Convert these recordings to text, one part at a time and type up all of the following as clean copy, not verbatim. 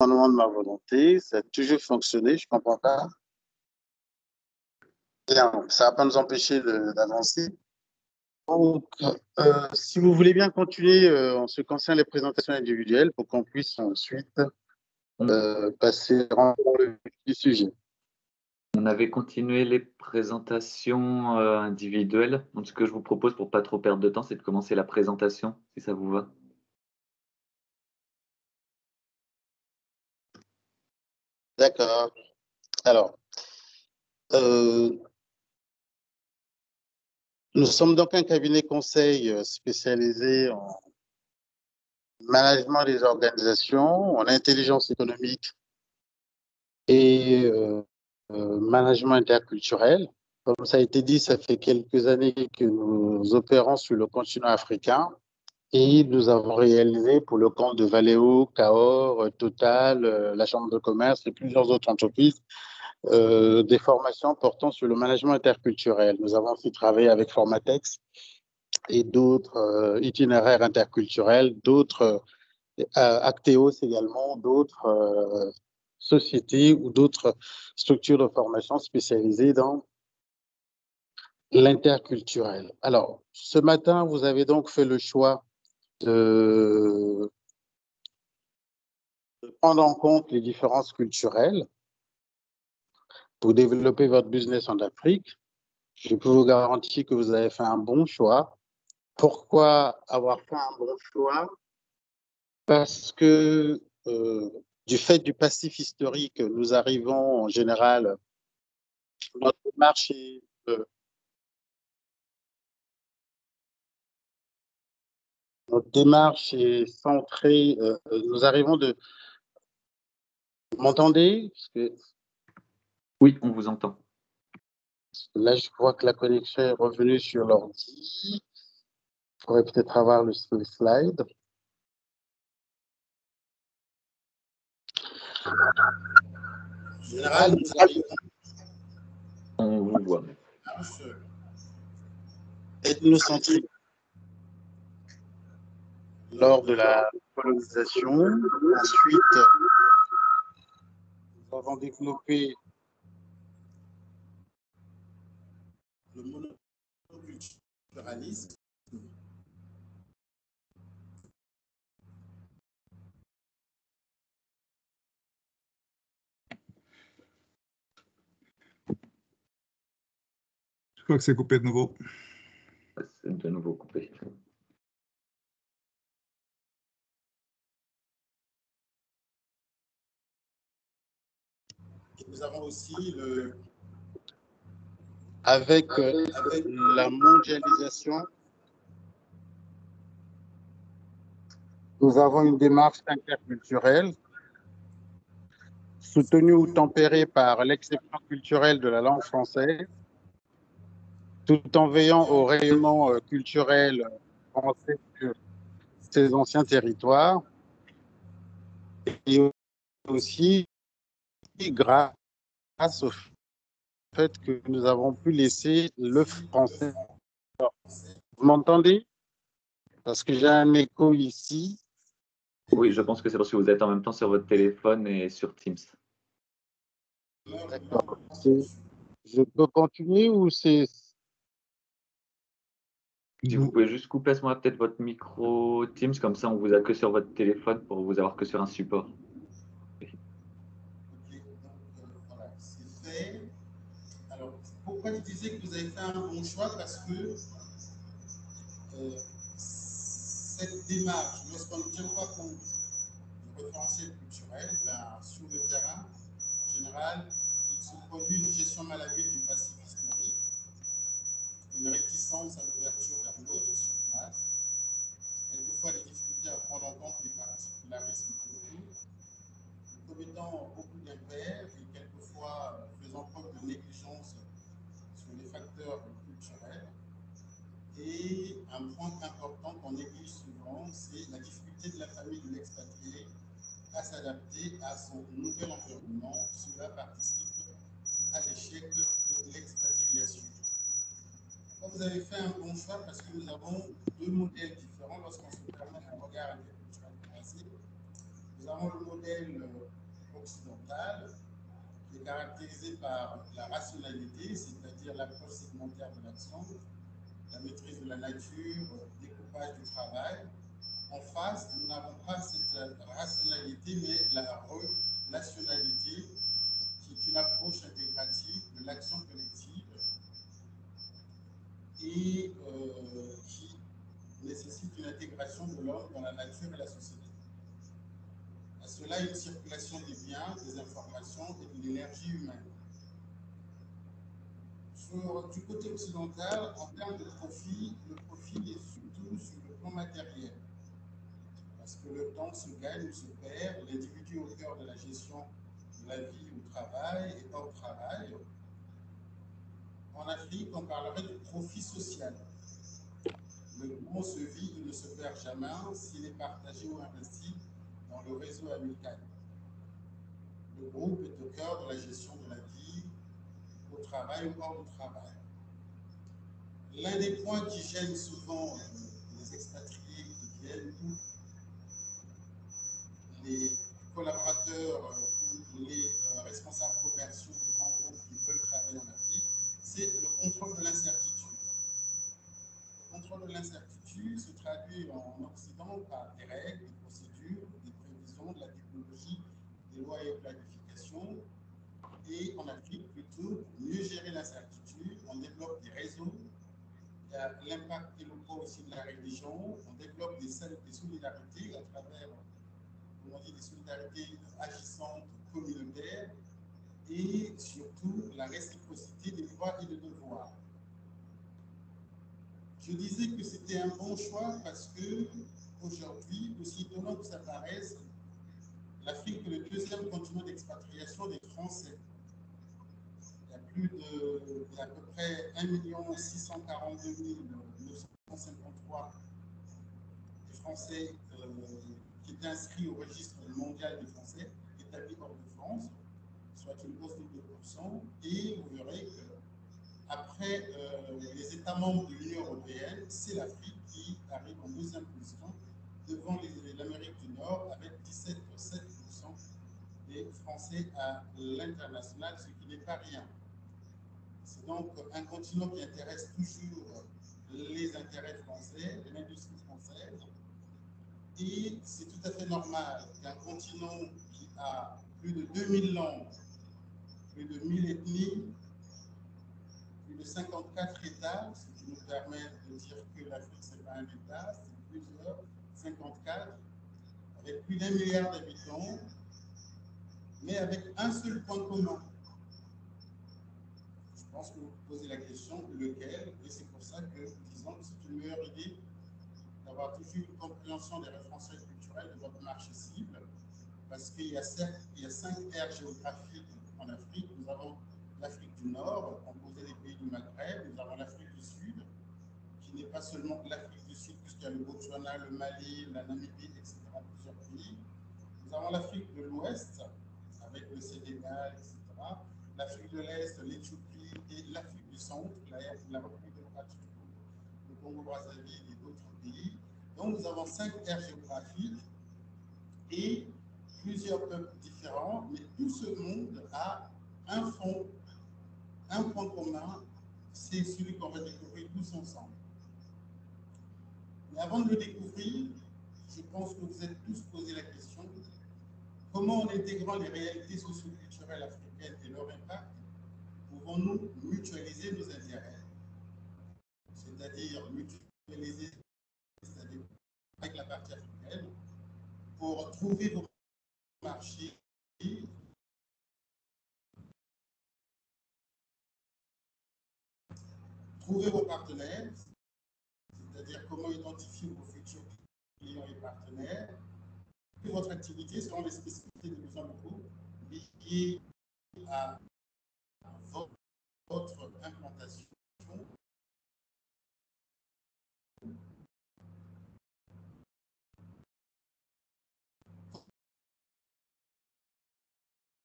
De ma volonté, ça a toujours fonctionné, je ne comprends pas. Bien, ça ne va pas nous empêcher d'avancer. Donc, si vous voulez bien continuer en ce qui concerne les présentations individuelles pour qu'on puisse ensuite passer dans le vif du sujet. On avait continué les présentations individuelles. Donc, ce que je vous propose pour pas trop perdre de temps, c'est de commencer la présentation, si ça vous va. D'accord. Alors, nous sommes donc un cabinet conseil spécialisé en management des organisations, en intelligence économique et management interculturel. Comme ça a été dit, ça fait quelques années que nous opérons sur le continent africain et nous avons réalisé pour le compte de Valeo, Cahors, Total, la Chambre de commerce et plusieurs autres entreprises des formations portant sur le management interculturel. Nous avons aussi travaillé avec Formatex et d'autres itinéraires interculturels, d'autres Acteos également, d'autres sociétés ou d'autres structures de formation spécialisées dans l'interculturel. Alors, ce matin, vous avez donc fait le choix de prendre en compte les différences culturelles pour développer votre business en Afrique. Je peux vous garantir que vous avez fait un bon choix. Pourquoi avoir fait un bon choix? Parce que du fait du passif historique, nous arrivons en général, notre démarche est, notre démarche est centrée, nous arrivons de... Vous m'entendez? Oui, on vous entend. Là, je vois que la connexion est revenue sur l'ordi. Il faudrait peut-être avoir le slide. En général, nous arrivons... On vous voit. Ethnocentrique lors de la colonisation. Ensuite, nous avons développé le monoculturalisme. Je crois que c'est coupé de nouveau. C'est de nouveau coupé. Et nous avons aussi avec la mondialisation, nous avons une démarche interculturelle soutenue ou tempérée par l'exception culturelle de la langue française, tout en veillant au rayonnement culturel français sur ces anciens territoires, et aussi grâce au fait que nous avons pu laisser le français. Vous m'entendez? Parce que j'ai un écho ici. Oui, je pense que c'est parce que vous êtes en même temps sur votre téléphone et sur Teams. D'accord. Je peux continuer ou c'est... Si vous pouvez juste couper à ce moment-là peut-être votre micro Teams, comme ça on vous a que sur votre téléphone pour vous avoir que sur un support. Ok, donc voilà, c'est fait. Alors, pourquoi je disais que vous avez fait un bon choix? Parce que cette démarche, lorsqu'on ne tient pas compte du référentiel culturel, sur le terrain, en général, il se produit une gestion malhabile du passif historique, une réticence à l'ouverture vers l'autre sur place, quelquefois des difficultés à prendre en compte les particularismes locaux, commettant beaucoup d'impairs et quelquefois faisant preuve de négligence sur les facteurs culturels. Et un point important qu'on néglige souvent, c'est la difficulté de la famille de l'expatrié à s'adapter à son nouvel environnement. Cela participe à l'échec de l'expatriation. Vous avez fait un bon choix parce que nous avons deux modèles différents lorsqu'on se permet un regard interculturel classique. Vous nous avons le modèle occidental qui est caractérisé par la rationalité, c'est-à-dire l'approche segmentaire de l'action, la maîtrise de la nature, le découpage du travail. En face, nous n'avons pas cette rationalité, mais la relationalité, qui est une approche intégrative de l'action collective et qui nécessite une intégration de l'homme dans la nature et la société. À cela, une circulation des biens, des informations et de l'énergie humaine. Du côté occidental, en termes de profit, le profit est surtout sur le plan matériel. Parce que le temps se gagne ou se perd, l'individu au cœur de la gestion de la vie au travail et hors travail. En Afrique, on parlerait de profit social. Le groupe se vit et ne se perd jamais s'il est partagé ou investi dans le réseau amical. Le groupe est au cœur de la gestion de la vie au travail ou hors du travail. L'un des points qui gêne souvent les expatriés qui viennent ou les collaborateurs ou les responsables commerciaux des grands groupes qui veulent travailler en Afrique, c'est le contrôle de l'incertitude. Le contrôle de l'incertitude se traduit en Occident par des règles, des procédures, des prévisions, de la technologie, des lois et planifications. Et en Afrique, plutôt, pour mieux gérer l'incertitude, on développe des réseaux. Il y a l'impact des locaux aussi de la religion. On développe des solidarités à travers, comme on dit, des solidarités agissantes communautaires et surtout la réciprocité des droits et des devoirs. Je disais que c'était un bon choix parce que aujourd'hui, aussi étonnant que ça paraisse, l'Afrique est le deuxième continent d'expatriation des Français. Il y a à peu près 1 642 953 Français qui est inscrit au registre mondial des Français établis hors de France, soit une hausse de 2%. Et vous verrez qu'après les États membres de l'Union européenne, c'est l'Afrique qui arrive en deuxième position devant l'Amérique du Nord avec 17,7% des Français à l'international, ce qui n'est pas rien. C'est donc un continent qui intéresse toujours les intérêts français, l'industrie française. Et c'est tout à fait normal qu'un continent qui a plus de 2000 langues, plus de 1000 ethnies, plus de 54 États, ce qui nous permet de dire que l'Afrique, ce n'est pas un État, c'est plusieurs, 54, avec plus d'1 milliard d'habitants, mais avec un seul point commun. Je pense que vous posez la question, lequel, et c'est pour ça que nous disons que c'est une meilleure idée d'avoir toujours une compréhension des référentiels culturels de votre marché cible, parce qu'il y a 5 aires géographiques en Afrique. Nous avons l'Afrique du Nord, composée des pays du Maghreb, nous avons l'Afrique du Sud, qui n'est pas seulement l'Afrique du Sud, puisqu'il y a le Botswana, le Mali, la Namibie, etc., plusieurs pays. Nous avons l'Afrique de l'Ouest, avec le Sénégal, etc., l'Afrique de l'Est, l'Éthiopie et l'Afrique du Centre, la République démocratique du Congo, le Congo-Brazzaville et d'autres pays. Donc nous avons 5 aires géographiques et plusieurs peuples différents, mais tout ce monde a un fond, un point commun, c'est celui qu'on va découvrir tous ensemble. Mais avant de le découvrir, je pense que vous êtes tous posé la question, comment en intégrant les réalités socio-culturelles africaines et leur impact, pouvons-nous mutualiser nos intérêts, c'est-à-dire mutualiser avec la partie africaine pour trouver vos marchés, trouver vos partenaires, c'est-à-dire comment identifier vos futurs clients et partenaires, et votre activité selon les spécificités des besoins locaux liées à votre implantation.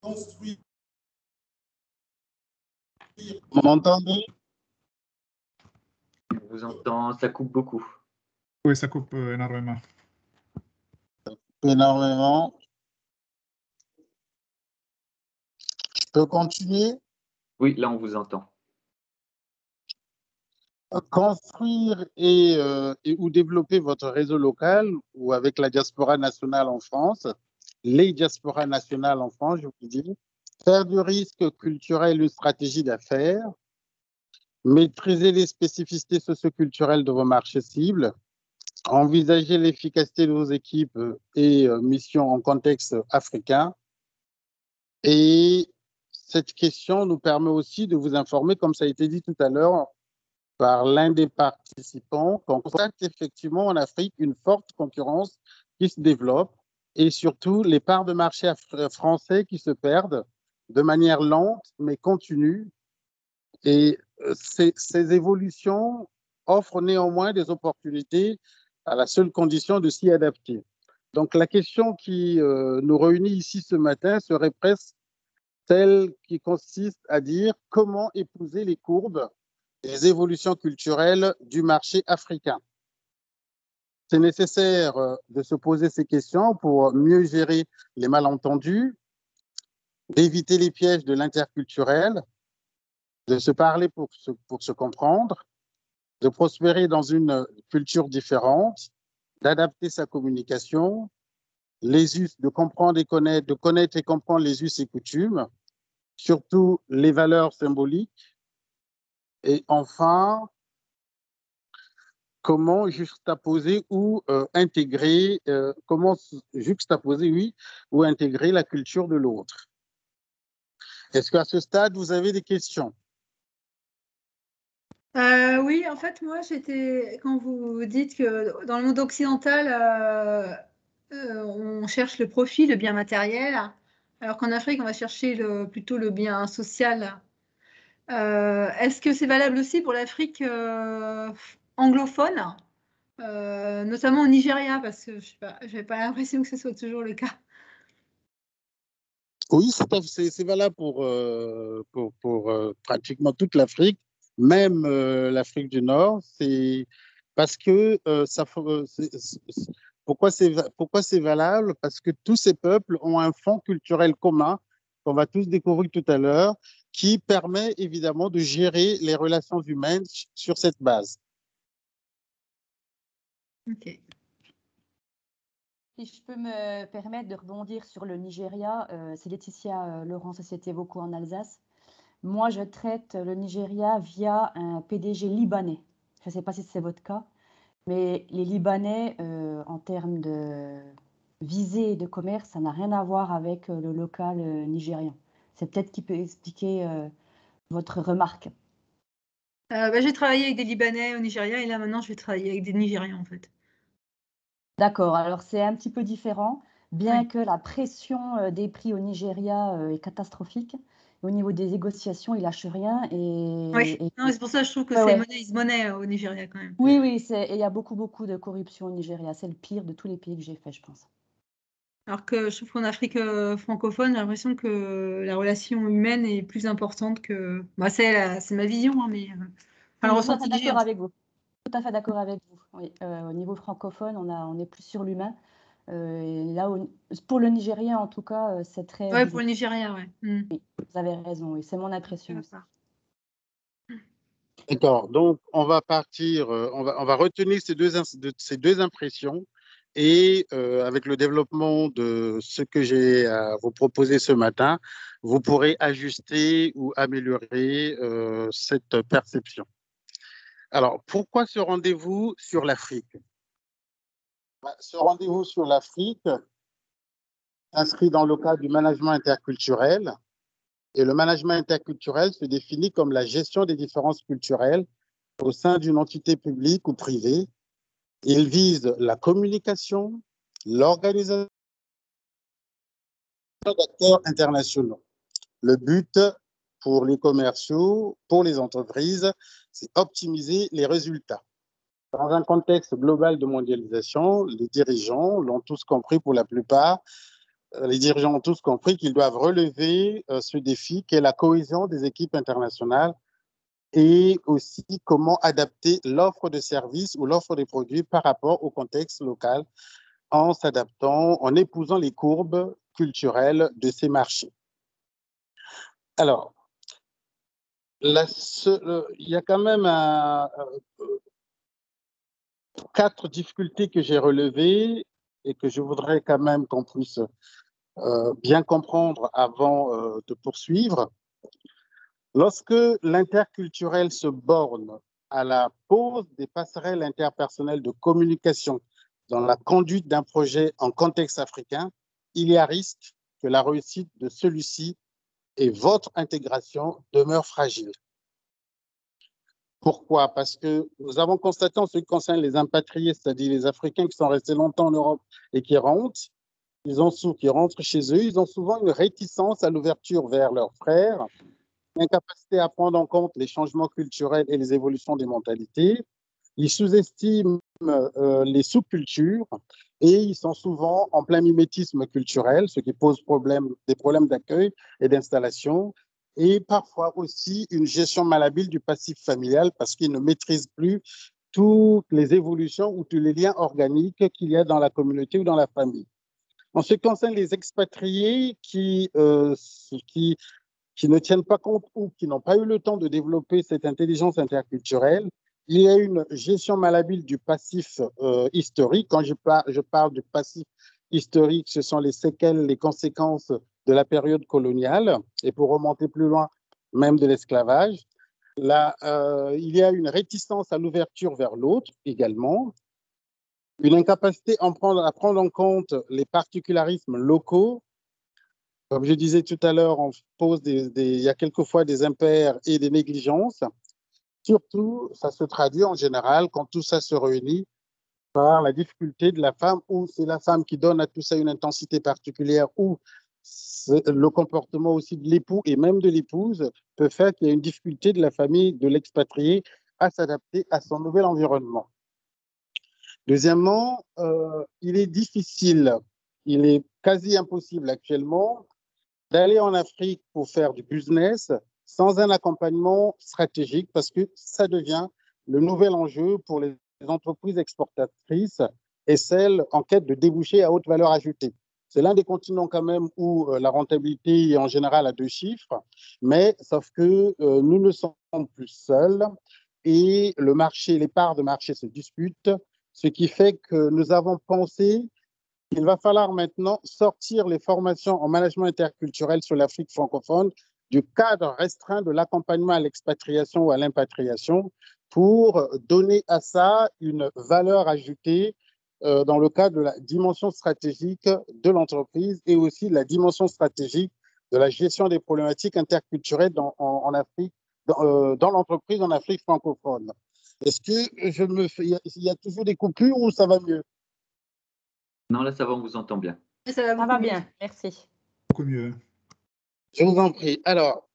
Construire. Vous m'entendez? On vous entend, ça coupe beaucoup. Oui, ça coupe énormément. Énormément. peux continuer. Oui, là, on vous entend. Construire ou développer votre réseau local ou avec la diaspora nationale en France, les diasporas nationales en France, je vous dis, faire du risque culturel une stratégie d'affaires, maîtriser les spécificités socioculturelles de vos marchés cibles, envisager l'efficacité de vos équipes et missions en contexte africain. Et cette question nous permet aussi de vous informer, comme ça a été dit tout à l'heure par l'un des participants, qu'on constate effectivement en Afrique une forte concurrence qui se développe et surtout les parts de marché français qui se perdent de manière lente mais continue. Et ces évolutions offrent néanmoins des opportunités à la seule condition de s'y adapter. Donc la question qui nous réunit ici ce matin serait presque celle qui consiste à dire comment épouser les courbes des évolutions culturelles du marché africain. C'est nécessaire de se poser ces questions pour mieux gérer les malentendus, d'éviter les pièges de l'interculturel, de se parler pour se comprendre, de prospérer dans une culture différente, d'adapter sa communication, les us, de comprendre et connaître, de connaître et comprendre les us et coutumes, surtout les valeurs symboliques. Et enfin, comment juxtaposer ou intégrer, oui, ou intégrer la culture de l'autre. Est-ce qu'à ce stade, vous avez des questions? Oui, en fait, moi, quand vous dites que dans le monde occidental, on cherche le profit, le bien matériel, alors qu'en Afrique, on va chercher plutôt le bien social. Est-ce que c'est valable aussi pour l'Afrique anglophone, notamment au Nigeria, parce que je n'avais pas l'impression que ce soit toujours le cas. Oui, c'est valable pour pratiquement toute l'Afrique, même l'Afrique du Nord. C'est parce que pourquoi c'est valable? Parce que tous ces peuples ont un fond culturel commun qu'on va tous découvrir tout à l'heure, qui permet évidemment de gérer les relations humaines sur cette base. Ok. Si je peux me permettre de rebondir sur le Nigeria, c'est Laetitia Laurent, Société Voco en Alsace. Moi, je traite le Nigeria via un PDG libanais. Je ne sais pas si c'est votre cas, mais les Libanais, en termes de visée et de commerce, ça n'a rien à voir avec le local nigérian. C'est peut-être qui peut expliquer votre remarque. J'ai travaillé avec des Libanais au Nigeria et là, maintenant, je vais travailler avec des Nigérians, en fait. D'accord, alors c'est un petit peu différent, bien Oui. que la pression des prix au Nigeria est catastrophique. Au niveau des négociations, il lâche rien. Oui, c'est pour ça que je trouve que Ouais, c'est ouais. monnaie au Nigeria quand même. Oui, et il y a beaucoup de corruption au Nigeria. C'est le pire de tous les pays que j'ai fait, je pense. Alors que je trouve qu'en Afrique francophone, j'ai l'impression que la relation humaine est plus importante que. Bah, c'est ma vision, hein, mais Oui, le tout à fait ressenti que j'ai. d'accord avec vous. Tout à fait d'accord avec vous. Oui, au niveau francophone, on est plus sur l'humain. Et là, pour le Nigérien, en tout cas, c'est très. Ouais, pour le Nigeria, ouais. Oui, vous avez raison, oui, c'est mon impression aussi. D'accord, donc on va partir, on va retenir ces deux impressions et avec le développement de ce que j'ai à vous proposer ce matin, vous pourrez ajuster ou améliorer cette perception. Alors, pourquoi ce rendez-vous sur l'Afrique? Ce rendez-vous sur l'Afrique s'inscrit dans le cadre du management interculturel. Et le management interculturel se définit comme la gestion des différences culturelles au sein d'une entité publique ou privée. Il vise la communication, l'organisation d'acteurs internationaux. Le but pour les commerciaux, pour les entreprises, c'est optimiser les résultats. Dans un contexte global de mondialisation, les dirigeants l'ont tous compris pour la plupart. Les dirigeants ont tous compris qu'ils doivent relever ce défi qu'est la cohésion des équipes internationales et aussi comment adapter l'offre de services ou l'offre de produits par rapport au contexte local en s'adaptant, en épousant les courbes culturelles de ces marchés. Alors, il y a quand même 4 difficultés que j'ai relevées et que je voudrais quand même qu'on puisse bien comprendre avant de poursuivre. Lorsque l'interculturel se borne à la pose des passerelles interpersonnelles de communication dans la conduite d'un projet en contexte africain, il y a risque que la réussite de celui-ci et votre intégration demeure fragile. Pourquoi? Parce que nous avons constaté en ce qui concerne les impatriés, c'est-à-dire les Africains qui sont restés longtemps en Europe et qui rentrent, qui rentrent chez eux, ils ont souvent une réticence à l'ouverture vers leurs frères, une incapacité à prendre en compte les changements culturels et les évolutions des mentalités. Ils sous-estiment les sous-cultures et ils sont souvent en plein mimétisme culturel, ce qui pose des problèmes d'accueil et d'installation, et parfois aussi une gestion malhabile du passif familial parce qu'ils ne maîtrisent plus toutes les évolutions ou tous les liens organiques qu'il y a dans la communauté ou dans la famille. En ce qui concerne les expatriés qui ne tiennent pas compte ou qui n'ont pas eu le temps de développer cette intelligence interculturelle, il y a une gestion malhabile du passif historique. Quand je parle du passif historique, ce sont les séquelles, les conséquences de la période coloniale, et pour remonter plus loin, même de l'esclavage. Là, il y a une réticence à l'ouverture vers l'autre également, une incapacité à prendre en compte les particularismes locaux. Comme je disais tout à l'heure, il y a quelquefois des impairs et des négligences. Surtout, ça se traduit en général quand tout ça se réunit par la difficulté de la femme, ou c'est la femme qui donne à tout ça une intensité particulière, ou le comportement aussi de l'époux et même de l'épouse peut faire qu'il y a une difficulté de la famille, de l'expatrié, à s'adapter à son nouvel environnement. Deuxièmement, il est difficile, il est quasi impossible actuellement d'aller en Afrique pour faire du business sans un accompagnement stratégique, parce que ça devient le nouvel enjeu pour les entreprises exportatrices et celles en quête de débouchés à haute valeur ajoutée. C'est l'un des continents quand même où la rentabilité est en général à 2 chiffres, mais sauf que nous ne sommes plus seuls et le marché, les parts de marché se disputent, ce qui fait que nous avons pensé qu'il va falloir maintenant sortir les formations en management interculturel sur l'Afrique francophone du cadre restreint de l'accompagnement à l'expatriation ou à l'impatriation pour donner à ça une valeur ajoutée dans le cadre de la dimension stratégique de l'entreprise et aussi de la dimension stratégique de la gestion des problématiques interculturelles en Afrique, dans l'entreprise en Afrique francophone. Est-ce que il y a toujours des coupures ou ça va mieux? Non, là, ça va, on vous entend bien. Ça va bien, merci. Beaucoup mieux. Je vous en prie. Alors,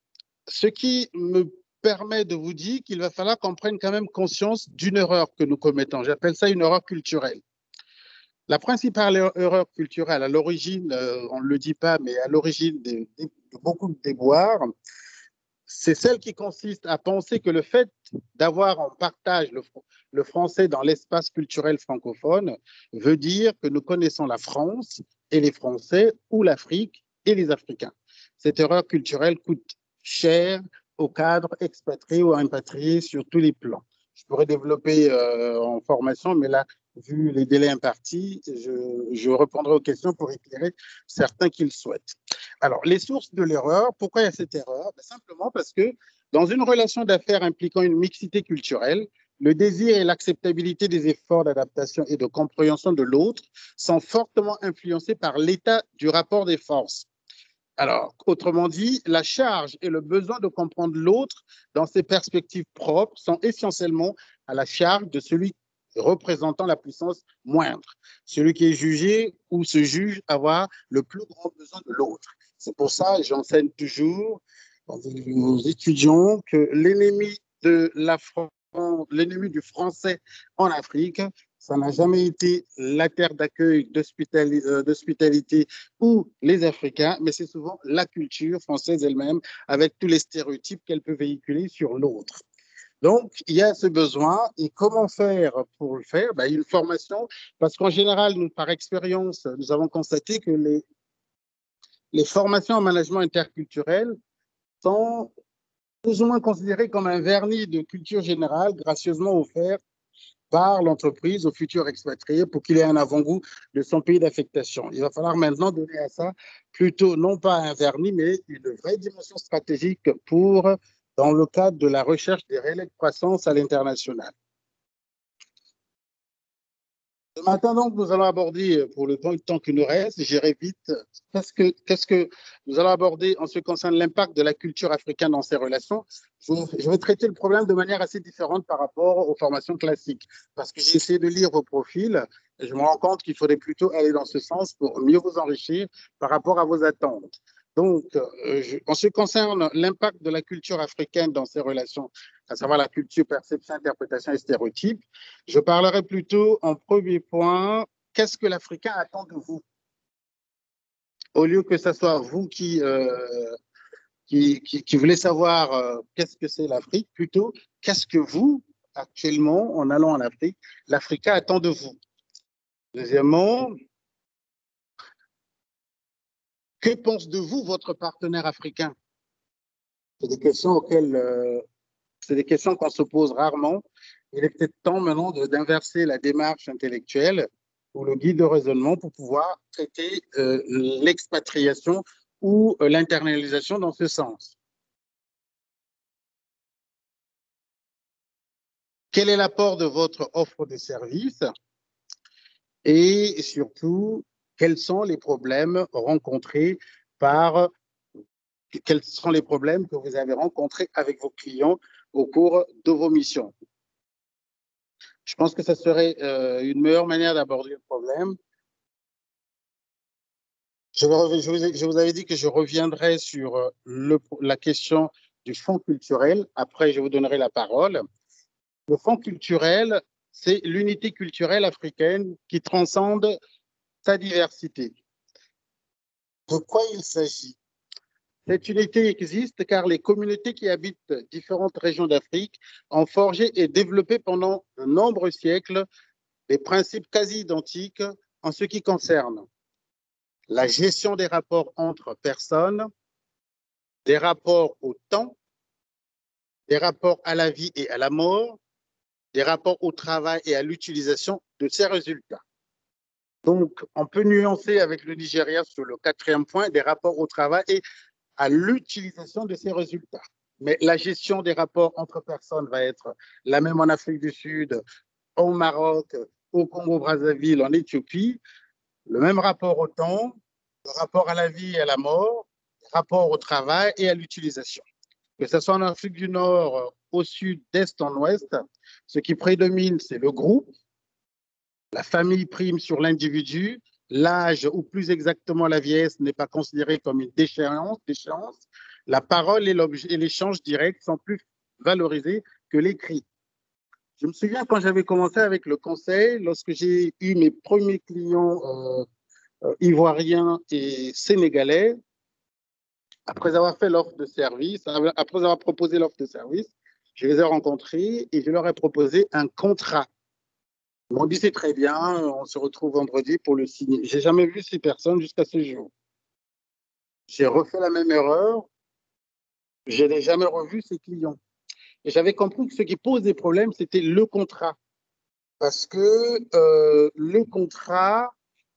ce qui me permet de vous dire qu'il va falloir qu'on prenne quand même conscience d'une erreur que nous commettons. J'appelle ça une erreur culturelle. La principale erreur culturelle, à l'origine, on ne le dit pas, mais à l'origine de beaucoup de déboires, c'est celle qui consiste à penser que le fait d'avoir en partage le français dans l'espace culturel francophone veut dire que nous connaissons la France et les Français ou l'Afrique et les Africains. Cette erreur culturelle coûte cher aux cadres expatriés ou impatriés sur tous les plans. Je pourrais développer en formation, mais là, vu les délais impartis, je répondrai aux questions pour éclairer certains qui le souhaitent. Alors, les sources de l'erreur, pourquoi il y a cette erreur? Simplement parce que dans une relation d'affaires impliquant une mixité culturelle, le désir et l'acceptabilité des efforts d'adaptation et de compréhension de l'autre sont fortement influencés par l'état du rapport des forces. Alors, autrement dit, la charge et le besoin de comprendre l'autre dans ses perspectives propres sont essentiellement à la charge de celui représentant la puissance moindre, celui qui est jugé ou se juge avoir le plus grand besoin de l'autre. C'est pour ça, j'enseigne toujours aux étudiants que l'ennemi de la France, l'ennemi du français en Afrique, ça n'a jamais été la terre d'accueil, d'hospitalité ou les Africains, mais c'est souvent la culture française elle-même, avec tous les stéréotypes qu'elle peut véhiculer sur l'autre. Donc, il y a ce besoin. Et comment faire pour le faire? Une formation, parce qu'en général, nous, par expérience, nous avons constaté que les formations en management interculturel sont plus ou moins considérés comme un vernis de culture générale gracieusement offert par l'entreprise aux futurs expatriés pour qu'il ait un avant-goût de son pays d'affectation. Il va falloir maintenant donner à ça plutôt non pas un vernis, mais une vraie dimension stratégique dans le cadre de la recherche des relais de croissance à l'international. Ce matin, donc, nous allons aborder, pour le temps qui nous reste, j'irai vite, qu'est-ce que nous allons aborder en ce qui concerne l'impact de la culture africaine dans ces relations. Je vais traiter le problème de manière assez différente par rapport aux formations classiques, parce que j'ai essayé de lire vos profils et je me rends compte qu'il faudrait plutôt aller dans ce sens pour mieux vous enrichir par rapport à vos attentes. Donc, en ce qui concerne l'impact de la culture africaine dans ces relations, à savoir la culture, perception, interprétation et stéréotypes, je parlerai plutôt en premier point, qu'est-ce que l'Africain attend de vous? Au lieu que ce soit vous qui voulez savoir qu'est-ce que c'est l'Afrique, plutôt qu'est-ce que vous, actuellement, en allant en Afrique, l'Africain attend de vous. Deuxièmement, que pense de vous votre partenaire africain? C'est des questions c'est des questions qu'on se pose rarement. Il est peut-être temps maintenant d'inverser la démarche intellectuelle ou le guide de raisonnement pour pouvoir traiter l'expatriation ou l'internalisation dans ce sens. Quel est l'apport de votre offre de service? Et surtout, quels sont les problèmes que vous avez rencontrés avec vos clients au cours de vos missions? Je pense que ce serait une meilleure manière d'aborder le problème. Je vous avais dit que je reviendrai sur la question du fonds culturel. Après, je vous donnerai la parole. Le fonds culturel, c'est l'unité culturelle africaine qui transcende sa diversité. De quoi il s'agit? Cette unité existe car les communautés qui habitent différentes régions d'Afrique ont forgé et développé pendant de nombreux siècles des principes quasi identiques en ce qui concerne la gestion des rapports entre personnes, des rapports au temps, des rapports à la vie et à la mort, des rapports au travail et à l'utilisation de ces résultats. Donc, on peut nuancer avec le Nigeria sur le 4e point, des rapports au travail et à l'utilisation de ces résultats. Mais la gestion des rapports entre personnes va être la même en Afrique du Sud, au Maroc, au Congo-Brazzaville, en Éthiopie. Le même rapport au temps, le rapport à la vie et à la mort, le rapport au travail et à l'utilisation. Que ce soit en Afrique du Nord, au Sud, d'Est en Ouest, ce qui prédomine, c'est le groupe. La famille prime sur l'individu. L'âge, ou plus exactement la vieillesse, n'est pas considéré comme une déchéance. La parole et l'échange direct sont plus valorisés que l'écrit. Je me souviens quand j'avais commencé avec le conseil, lorsque j'ai eu mes premiers clients ivoiriens et sénégalais, après avoir fait l'offre de service, après avoir proposé l'offre de service, je les ai rencontrés et je leur ai proposé un contrat. Ils m'ont dit c'est très bien, on se retrouve vendredi pour le signer. J'ai jamais vu ces personnes jusqu'à ce jour. J'ai refait la même erreur, je n'ai jamais revu ces clients. Et j'avais compris que ce qui pose des problèmes, c'était le contrat. Parce que le contrat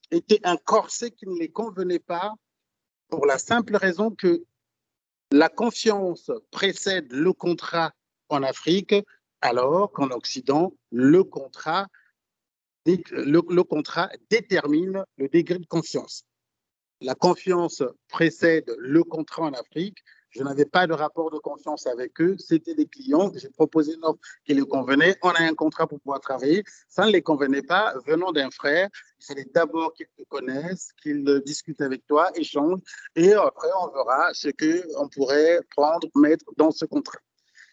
était un corset qui ne les convenait pas pour la simple raison que la confiance précède le contrat en Afrique, alors qu'en Occident, le contrat détermine le degré de confiance. La confiance précède le contrat en Afrique. Je n'avais pas de rapport de confiance avec eux. C'était des clients. J'ai proposé une offre qui les convenait. On a un contrat pour pouvoir travailler. Ça ne les convenait pas. Venant d'un frère, il fallait d'abord qu'ils te connaissent, qu'ils discutent avec toi, échangent. Et après, on verra ce qu'on pourrait mettre dans ce contrat.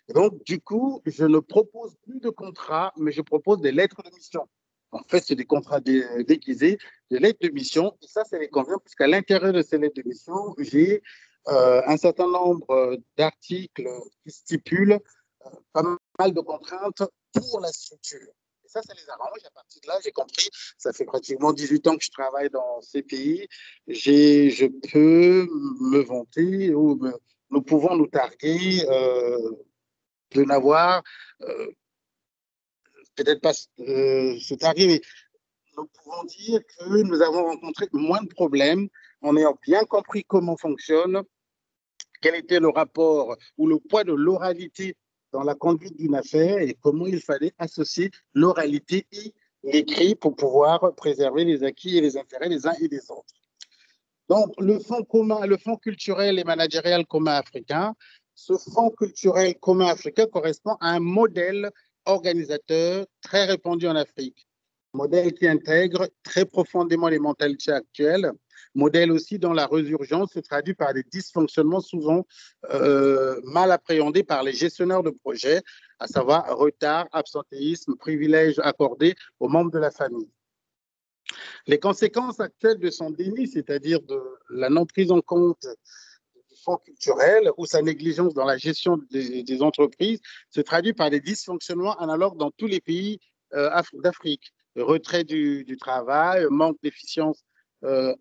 Et donc, du coup, je ne propose plus de contrat, mais je propose des lettres de mission. En fait, c'est des contrats déguisés, des lettres de mission. Et ça les convient, puisqu'à l'intérieur de ces lettres de mission, j'ai un certain nombre d'articles qui stipulent pas mal de contraintes pour la structure. Et ça les arrange. À partir de là, j'ai compris, ça fait pratiquement 18 ans que je travaille dans ces pays. Je peux me vanter ou me nous pouvons nous targuer de n'avoir, peut-être pas se targuer, mais nous pouvons dire que nous avons rencontré moins de problèmes en ayant bien compris comment fonctionne, quel était le rapport ou le poids de l'oralité dans la conduite d'une affaire et comment il fallait associer l'oralité et l'écrit pour pouvoir préserver les acquis et les intérêts des uns et des autres. Donc, le fonds commun, le fonds culturel et managérial commun africain, ce fonds culturel commun africain correspond à un modèle organisateur très répandu en Afrique. Modèle qui intègre très profondément les mentalités actuelles, modèle aussi dont la résurgence se traduit par des dysfonctionnements souvent mal appréhendés par les gestionnaires de projets, à savoir retard, absentéisme, privilèges accordés aux membres de la famille. Les conséquences actuelles de son déni, c'est-à-dire de la non prise en compte du fonds culturel ou sa négligence dans la gestion des entreprises, se traduit par des dysfonctionnements analogues dans tous les pays d'Afrique. Retrait du travail, manque d'efficience,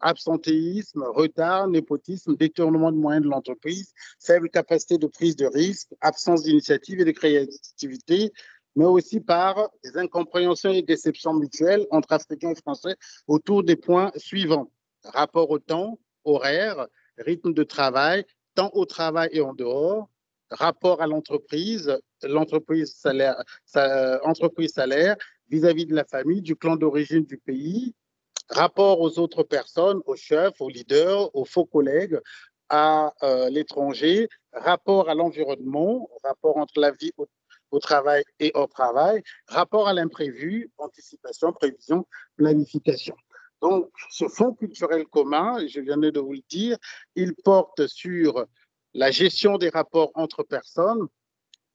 absentéisme, retard, népotisme, détournement de moyens de l'entreprise, faible capacité de prise de risque, absence d'initiative et de créativité, mais aussi par des incompréhensions et déceptions mutuelles entre Africains et Français autour des points suivants. Rapport au temps, horaire, rythme de travail, temps au travail et en dehors, rapport à l'entreprise, salaire vis-à-vis de la famille, du clan d'origine du pays, rapport aux autres personnes, aux chefs, aux leaders, aux faux collègues, à l'étranger, rapport à l'environnement, rapport entre la vie au travail et hors travail, rapport à l'imprévu, anticipation, prévision, planification. Donc, ce fonds culturel commun, je viens de vous le dire, il porte sur la gestion des rapports entre personnes,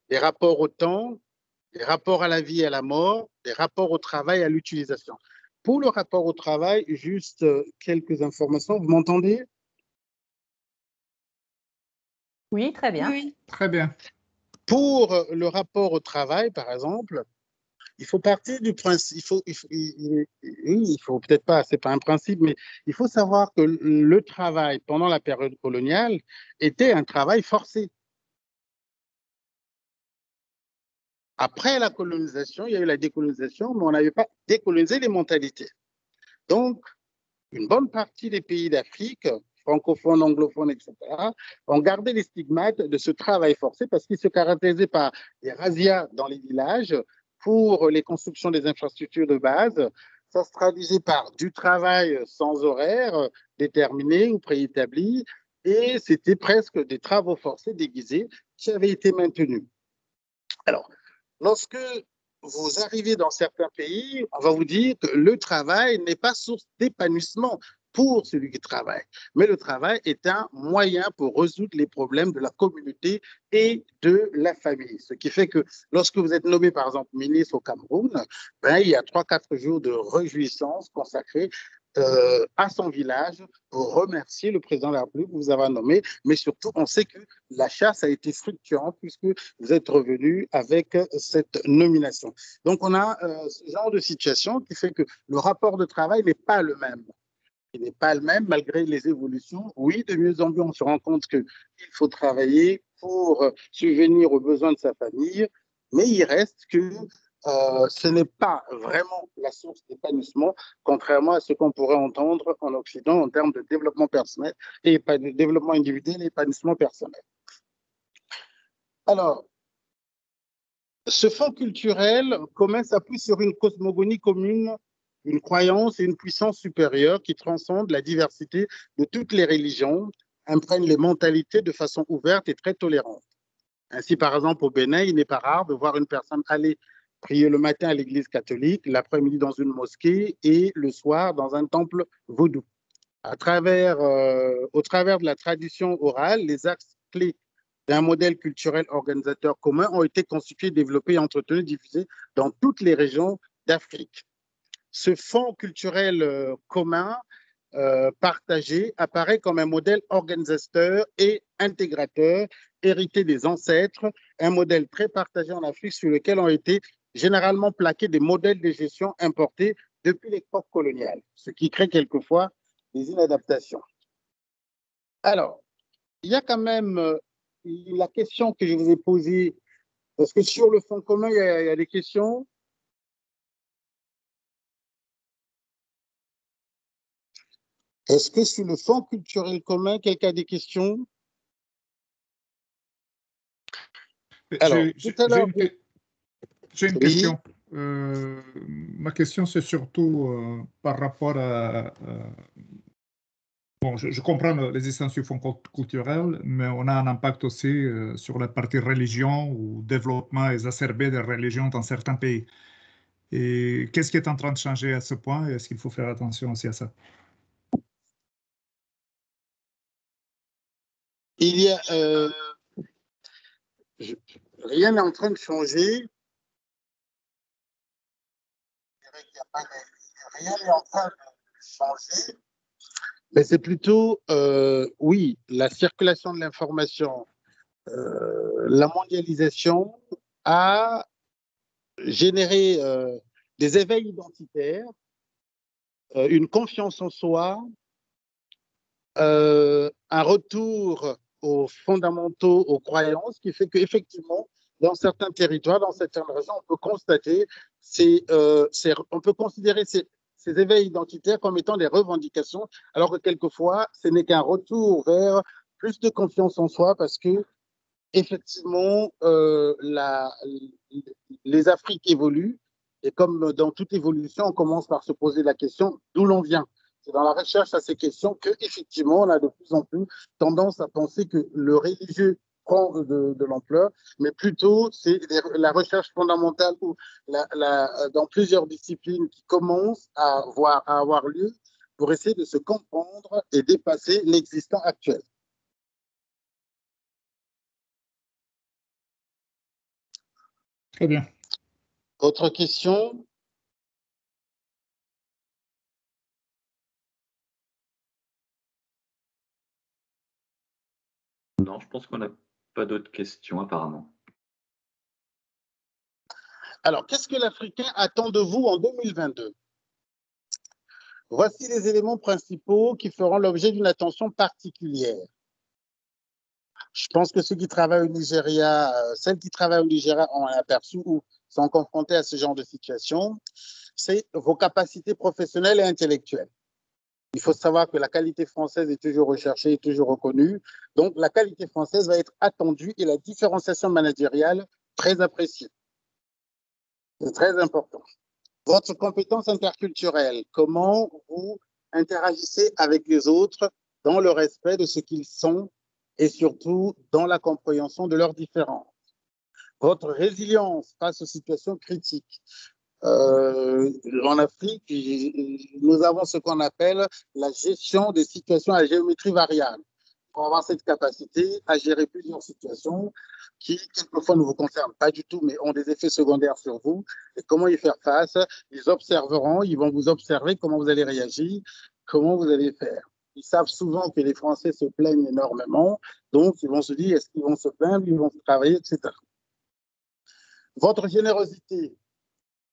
des rapports au temps, des rapports à la vie et à la mort, des rapports au travail et à l'utilisation. Pour le rapport au travail, juste quelques informations. Vous m'entendez? Oui, très bien. Oui. Très bien. Pour le rapport au travail, par exemple, il faut partir du principe, il faut peut-être pas, c'est pas un principe, mais il faut savoir que le travail pendant la période coloniale était un travail forcé. Après la colonisation, il y a eu la décolonisation, mais on n'avait pas décolonisé les mentalités. Donc, une bonne partie des pays d'Afrique, francophones, anglophones, etc., ont gardé les stigmates de ce travail forcé parce qu'il se caractérisait par des razzias dans les villages pour les constructions des infrastructures de base. Ça se traduisait par du travail sans horaire déterminé ou préétabli et c'était presque des travaux forcés déguisés qui avaient été maintenus. Alors, lorsque vous arrivez dans certains pays, on va vous dire que le travail n'est pas source d'épanouissement pour celui qui travaille, mais le travail est un moyen pour résoudre les problèmes de la communauté et de la famille. Ce qui fait que lorsque vous êtes nommé, par exemple, ministre au Cameroun, ben, il y a 3-4 jours de réjouissance consacrés à son village pour remercier le président de la République que vous avez nommé, mais surtout, on sait que la chasse a été fructueuse puisque vous êtes revenu avec cette nomination. Donc, on a ce genre de situation qui fait que le rapport de travail n'est pas le même. Il n'est pas le même malgré les évolutions. Oui, de mieux en mieux, on se rend compte qu'il faut travailler pour subvenir aux besoins de sa famille, mais il reste que ce n'est pas vraiment la source d'épanouissement, contrairement à ce qu'on pourrait entendre en Occident en termes de développement personnel et de développement individuel et épanouissement personnel. Alors, ce fonds culturel commun s'appuie sur une cosmogonie commune, une croyance et une puissance supérieure qui transcende la diversité de toutes les religions, imprègne les mentalités de façon ouverte et très tolérante. Ainsi, par exemple, au Bénin, il n'est pas rare de voir une personne aller prier le matin à l'église catholique, l'après-midi dans une mosquée et le soir dans un temple vaudou. Au travers de la tradition orale, les axes clés d'un modèle culturel organisateur commun ont été constitués, développés, entretenus, diffusés dans toutes les régions d'Afrique. Ce fonds culturel commun partagé apparaît comme un modèle organisateur et intégrateur hérité des ancêtres, un modèle très partagé en Afrique sur lequel ont été généralement plaqués des modèles de gestion importés depuis l'époque coloniale, ce qui crée quelquefois des inadaptations. Alors, il y a quand même la question que je vous ai posée, parce que sur le fonds commun, il y a des questions. Est-ce que sur le fonds culturel commun, quelqu'un a des questions? Alors, tout à l'heure, J'ai une oui, question. Ma question, c'est surtout par rapport à... bon, je comprends l'existence du fonds culturel, mais on a un impact aussi sur la partie religion ou développement exacerbé des religions dans certains pays. Et qu'est-ce qui est en train de changer à ce point? Est-ce qu'il faut faire attention aussi à ça? il y a, rien n'est en train de changer. Rien n'est en train de changer, mais c'est plutôt, oui, la circulation de l'information, la mondialisation a généré des éveils identitaires, une confiance en soi, un retour aux fondamentaux, aux croyances, qui fait qu'effectivement, dans certains territoires, dans certaines régions, on peut constater, on peut considérer ces éveils identitaires comme étant des revendications, alors que quelquefois, ce n'est qu'un retour vers plus de confiance en soi, parce que effectivement, les Afriques évoluent, et comme dans toute évolution, on commence par se poser la question d'où l'on vient. C'est dans la recherche à ces questions qu'effectivement, on a de plus en plus tendance à penser que le religieux prend de l'ampleur, mais plutôt c'est la recherche fondamentale ou dans plusieurs disciplines qui commencent à avoir lieu pour essayer de se comprendre et dépasser l'existant actuel. Très bien. Autre question? Non, je pense qu'on n'a pas d'autres questions apparemment. Alors, qu'est-ce que l'Africain attend de vous en 2022? Voici les éléments principaux qui feront l'objet d'une attention particulière. Je pense que ceux qui travaillent au Nigeria, celles qui travaillent au Nigeria ont un aperçu ou sont confrontés à ce genre de situation. C'est vos capacités professionnelles et intellectuelles. Il faut savoir que la qualité française est toujours recherchée et toujours reconnue. Donc, la qualité française va être attendue et la différenciation managériale très appréciée. C'est très important. Votre compétence interculturelle, comment vous interagissez avec les autres dans le respect de ce qu'ils sont et surtout dans la compréhension de leurs différences. Votre résilience face aux situations critiques. En Afrique, nous avons ce qu'on appelle la gestion des situations à géométrie variable. Pour avoir cette capacité à gérer plusieurs situations qui, quelquefois, ne vous concernent pas du tout, mais ont des effets secondaires sur vous. Et comment y faire face? Ils observeront, ils vont vous observer comment vous allez réagir, comment vous allez faire. Ils savent souvent que les Français se plaignent énormément, donc ils vont se dire, est-ce qu'ils vont se plaindre, ils vont travailler, etc. Votre générosité.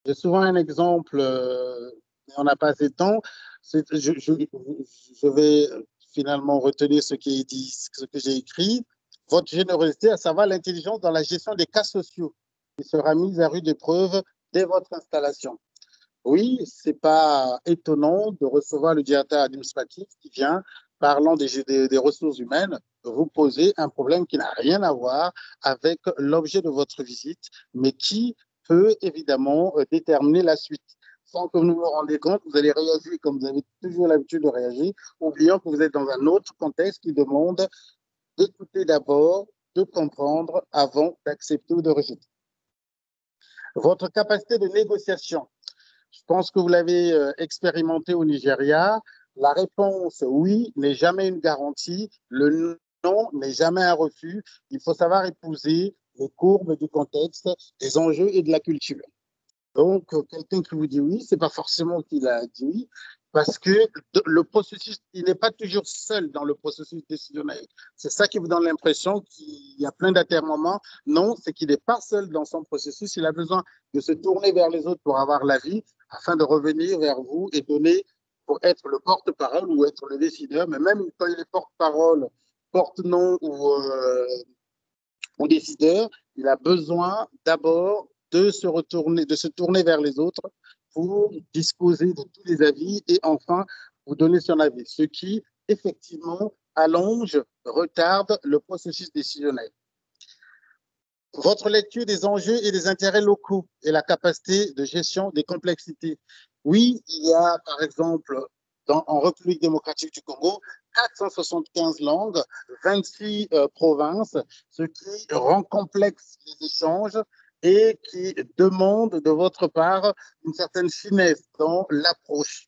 J'ai souvent un exemple, mais on n'a pas assez de temps. Je vais finalement retenir ce qui est dit, ce que j'ai écrit. Votre générosité, à savoir l'intelligence dans la gestion des cas sociaux, qui sera mise à rude épreuve dès votre installation. Oui, ce n'est pas étonnant de recevoir le directeur administratif qui vient, parlant des ressources humaines, vous poser un problème qui n'a rien à voir avec l'objet de votre visite, mais qui peut évidemment déterminer la suite. Sans que vous vous rendiez compte, vous allez réagir comme vous avez toujours l'habitude de réagir, oubliant que vous êtes dans un autre contexte qui demande d'écouter d'abord, de comprendre avant d'accepter ou de rejeter. Votre capacité de négociation. Je pense que vous l'avez expérimenté au Nigeria. La réponse oui n'est jamais une garantie. Le non n'est jamais un refus. Il faut savoir épouser les courbes du contexte, des enjeux et de la culture. Donc, quelqu'un qui vous dit oui, ce n'est pas forcément qu'il a dit oui, parce que le processus, il n'est pas toujours seul dans le processus décisionnel. C'est ça qui vous donne l'impression qu'il y a plein d'atermoiements. Non, c'est qu'il n'est pas seul dans son processus. Il a besoin de se tourner vers les autres pour avoir l'avis, afin de revenir vers vous et donner, pour être le porte-parole ou être le décideur, mais même quand il est porte-parole, porte-nom ou Mon décideur, il a besoin d'abord de se tourner vers les autres pour disposer de tous les avis et enfin vous donner son avis, ce qui effectivement allonge, retarde le processus décisionnel. Votre lecture des enjeux et des intérêts locaux et la capacité de gestion des complexités. Oui, il y a par exemple en République démocratique du Congo 475 langues, 26 provinces, ce qui rend complexe les échanges et qui demande de votre part une certaine finesse dans l'approche.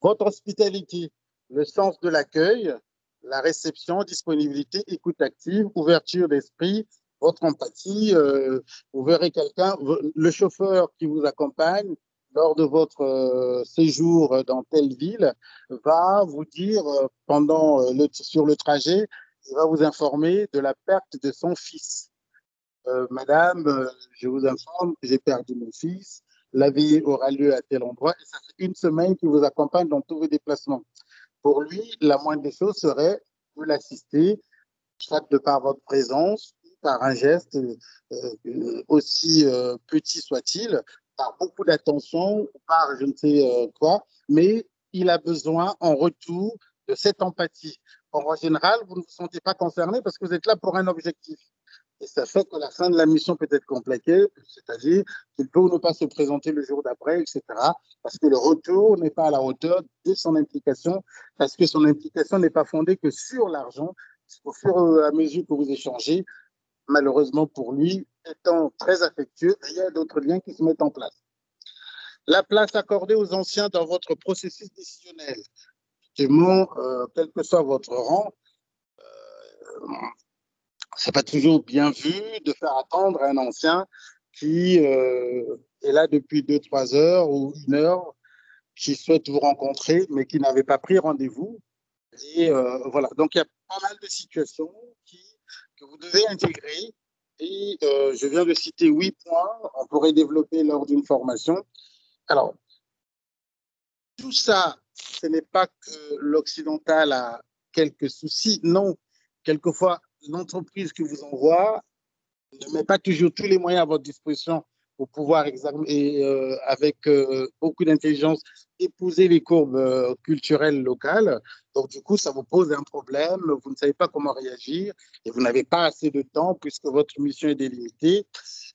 Votre hospitalité, le sens de l'accueil, la réception, disponibilité, écoute active, ouverture d'esprit, votre empathie, vous verrez quelqu'un, le chauffeur qui vous accompagne lors de votre séjour dans telle ville va vous dire sur le trajet, il va vous informer de la perte de son fils. Madame, je vous informe, j'ai perdu mon fils, la vie aura lieu à tel endroit et ça fait une semaine qu'il vous accompagne dans tous vos déplacements. Pour lui, la moindre des choses serait de l'assister, soit de par votre présence, par un geste aussi petit soit-il, par beaucoup d'attention, par je ne sais quoi, mais il a besoin en retour de cette empathie. En général, vous ne vous sentez pas concerné parce que vous êtes là pour un objectif. Et ça fait que la fin de la mission peut être compliquée, c'est-à-dire qu'il peut ou ne pas se présenter le jour d'après, etc. Parce que le retour n'est pas à la hauteur de son implication, parce que son implication n'est pas fondée que sur l'argent. Au fur et à mesure que vous échangez, malheureusement pour lui, étant très affectueux, il y a d'autres liens qui se mettent en place. La place accordée aux anciens dans votre processus décisionnel. Effectivement, quel que soit votre rang, c'est pas toujours bien vu de faire attendre un ancien qui est là depuis 2-3 heures ou 1 heure, qui souhaite vous rencontrer, mais qui n'avait pas pris rendez-vous. Et voilà, donc il y a pas mal de situations que vous devez intégrer. Et je viens de citer 8 points, on pourrait développer lors d'une formation. Alors, tout ça, ce n'est pas que l'occidental a quelques soucis, non. Quelquefois, l'entreprise qui vous envoie ne met pas toujours tous les moyens à votre disposition pour pouvoir avec beaucoup d'intelligence épouser les courbes culturelles locales. Donc, du coup, ça vous pose un problème, vous ne savez pas comment réagir et vous n'avez pas assez de temps puisque votre mission est délimitée.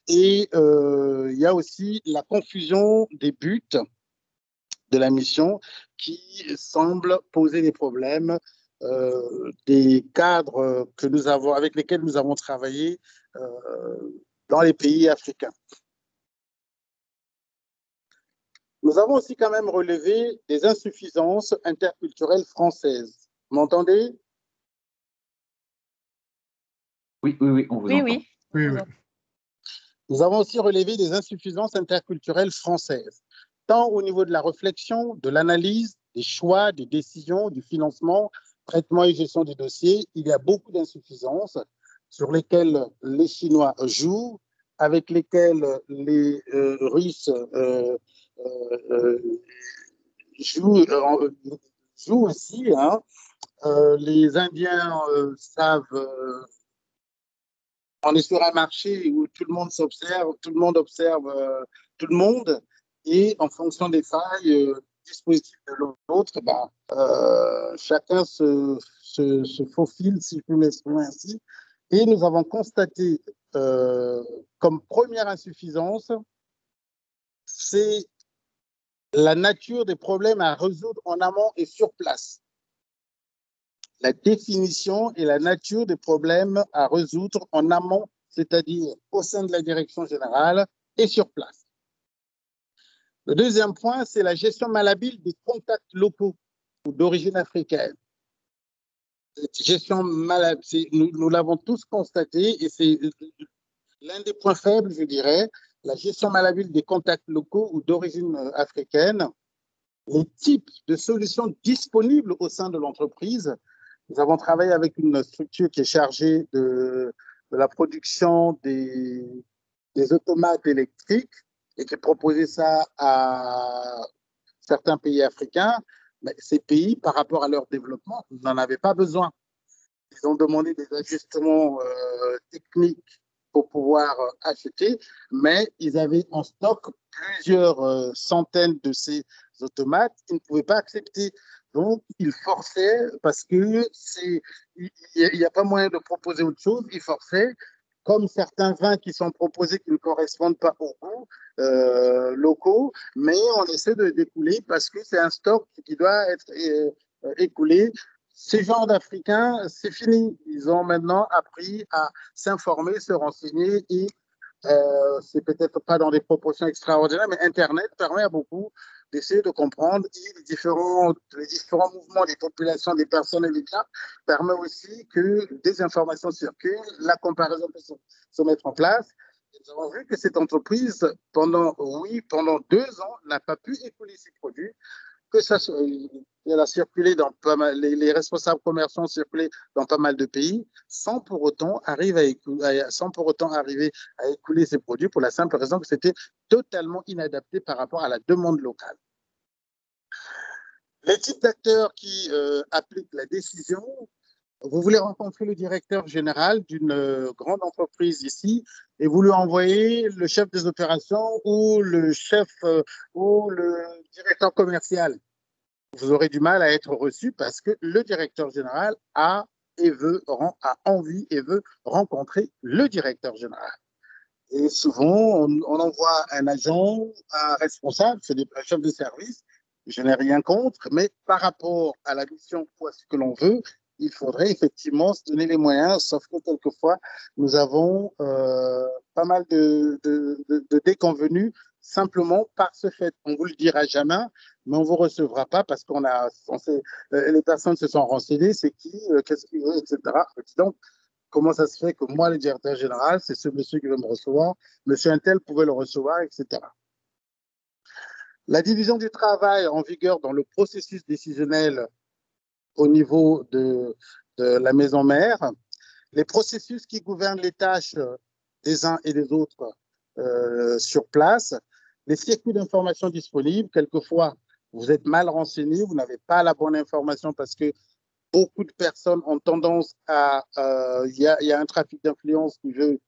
Et il y a aussi la confusion des buts de la mission qui semble poser des problèmes. Des cadres avec lesquels nous avons travaillé dans les pays africains. Nous avons aussi quand même relevé des insuffisances interculturelles françaises. Vous m'entendez? Oui, on vous entend. Oui. Nous avons aussi relevé des insuffisances interculturelles françaises, tant au niveau de la réflexion, de l'analyse, des choix, des décisions, du financement, traitement et gestion des dossiers. Il y a beaucoup d'insuffisances sur lesquelles les Chinois jouent, avec lesquelles les Russes jouent aussi. Hein. Les Indiens savent. On est sur un marché où tout le monde s'observe, tout le monde observe tout le monde, et en fonction des failles dispositif de l'autre, chacun se faufile, si je peux m'exprimer ainsi. Et nous avons constaté comme première insuffisance, c'est la nature des problèmes à résoudre en amont et sur place. La définition et la nature des problèmes à résoudre en amont, c'est-à-dire au sein de la direction générale et sur place. Le deuxième point, c'est la gestion malhabile des contacts locaux d'origine africaine. Cette gestion malhabile, nous l'avons tous constaté et c'est l'un des points faibles, je dirais, la gestion malhabile des contacts locaux ou d'origine africaine, les types de solutions disponibles au sein de l'entreprise. Nous avons travaillé avec une structure qui est chargée de la production des automates électriques et qui proposait ça à certains pays africains. Mais ces pays, par rapport à leur développement, n'en avaient pas besoin. Ils ont demandé des ajustements techniques pour pouvoir acheter, mais ils avaient en stock plusieurs centaines de ces automates. Ils ne pouvaient pas accepter. Donc, ils forçaient parce que il n'y a pas moyen de proposer autre chose. Ils forçaient, comme certains vins qui sont proposés qui ne correspondent pas aux goûts locaux, mais on essaie de découler parce que c'est un stock qui doit être écoulé. Ces gens d'Africains, c'est fini. Ils ont maintenant appris à s'informer, se renseigner et c'est peut-être pas dans des proportions extraordinaires, mais Internet permet à beaucoup d'essayer de comprendre et les différents mouvements des populations, des personnes et des biens permet aussi que des informations circulent, la comparaison peut se mettre en place. Nous avons vu que cette entreprise, pendant 2 ans, n'a pas pu écouler ses produits, que ça soit, elle a circulé dans pas mal, les responsables commerciaux ont circulé dans pas mal de pays sans pour autant arriver à écouler ces produits pour la simple raison que c'était totalement inadapté par rapport à la demande locale. Les types d'acteurs qui appliquent la décision, vous voulez rencontrer le directeur général d'une grande entreprise ici et vous lui envoyez le chef des opérations ou le chef ou le directeur commercial. Vous aurez du mal à être reçu parce que le directeur général a envie et veut rencontrer le directeur général. Et souvent, on envoie un agent, un responsable, c'est un chef de service. Je n'ai rien contre, mais par rapport à la mission ou à ce que l'on veut, il faudrait effectivement se donner les moyens, sauf que quelquefois, nous avons pas mal de déconvenus simplement par ce fait. On ne vous le dira jamais, mais on ne vous recevra pas parce les personnes se sont renseignées, c'est qui, qu'est-ce qu'il veut, etc. Donc, comment ça se fait que moi, le directeur général, c'est ce monsieur qui veut me recevoir, monsieur Intel pouvait le recevoir, etc. La division du travail en vigueur dans le processus décisionnel au niveau de la maison mère, les processus qui gouvernent les tâches des uns et des autres sur place, les circuits d'information disponibles, quelquefois, vous êtes mal renseigné, vous n'avez pas la bonne information parce que beaucoup de personnes ont tendance à... Il y a un trafic d'influence qui veut...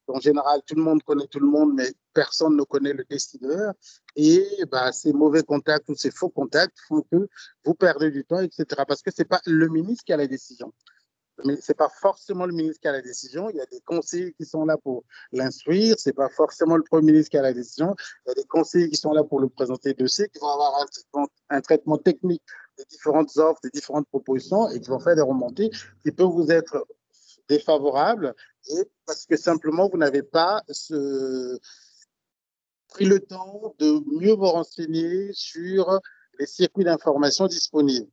En général, tout le monde connaît tout le monde, mais personne ne connaît le décideur. Et ces mauvais contacts ou ces faux contacts font que vous perdez du temps, etc. Parce que ce n'est pas le ministre qui a la décision. Mais ce n'est pas forcément le ministre qui a la décision. Il y a des conseillers qui sont là pour l'instruire. Ce n'est pas forcément le Premier ministre qui a la décision. Il y a des conseillers qui sont là pour le présenter dossier, qui vont avoir un traitement technique des différentes offres, des différentes propositions et qui vont faire des remontées qui peuvent vous être défavorables et parce que simplement vous n'avez pas pris le temps de mieux vous renseigner sur les circuits d'information disponibles.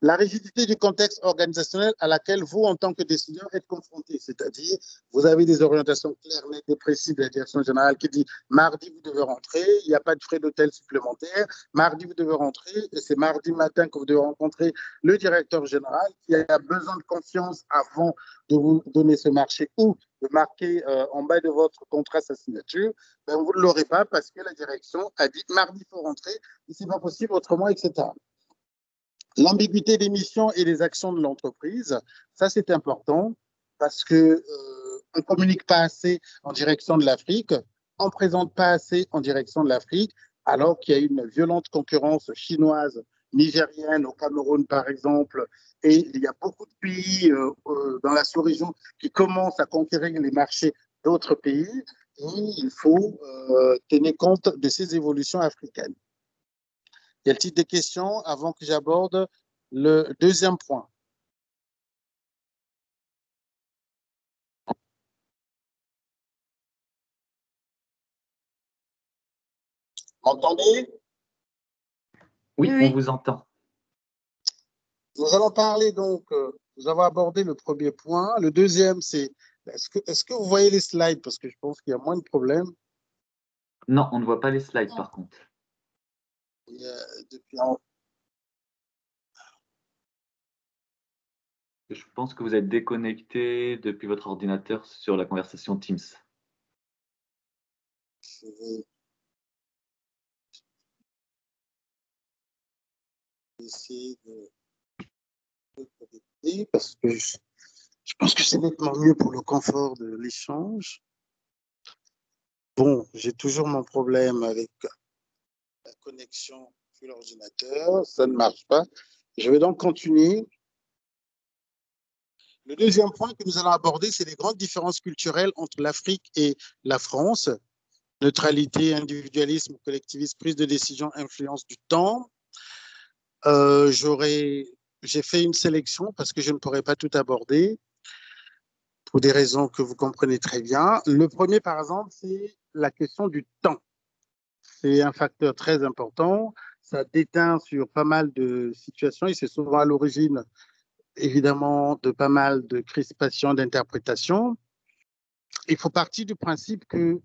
La rigidité du contexte organisationnel à laquelle vous, en tant que décideur, êtes confronté, c'est-à-dire vous avez des orientations claires, nettes et précises de la direction générale qui dit mardi vous devez rentrer, il n'y a pas de frais d'hôtel supplémentaires, mardi vous devez rentrer et c'est mardi matin que vous devez rencontrer le directeur général qui a besoin de confiance avant de vous donner ce marché ou de marquer en bas de votre contrat sa signature, vous ne l'aurez pas parce que la direction a dit mardi il faut rentrer, et c'est pas possible autrement, etc. L'ambiguïté des missions et des actions de l'entreprise, ça c'est important parce que on ne communique pas assez en direction de l'Afrique, on ne présente pas assez en direction de l'Afrique, alors qu'il y a une violente concurrence chinoise, nigérienne, au Cameroun par exemple, et il y a beaucoup de pays dans la sous-région qui commencent à conquérir les marchés d'autres pays, et il faut tenir compte de ces évolutions africaines. Y a-t-il des questions avant que j'aborde le deuxième point? M'entendez? Oui, Oui. on vous entend. Nous allons parler donc, nous avons abordé le premier point. Le deuxième, c'est est-ce que vous voyez les slides? Parce que je pense qu'il y a moins de problèmes. Non, on ne voit pas les slides par contre. Je pense que vous êtes déconnecté depuis votre ordinateur sur la conversation Teams. Je vais essayer de... Et parce que je pense que c'est nettement mieux pour le confort de l'échange. Bon, j'ai toujours mon problème avec la connexion sur l'ordinateur, ça ne marche pas. Je vais donc continuer. Le deuxième point que nous allons aborder, c'est les grandes différences culturelles entre l'Afrique et la France. Neutralité, individualisme, collectivisme, prise de décision, influence du temps. J'ai fait une sélection parce que je ne pourrais pas tout aborder pour des raisons que vous comprenez très bien. Le premier, par exemple, c'est la question du temps. C'est un facteur très important. Ça déteint sur pas mal de situations et c'est souvent à l'origine, évidemment, de pas mal de crispations d'interprétation. Il faut partir du principe que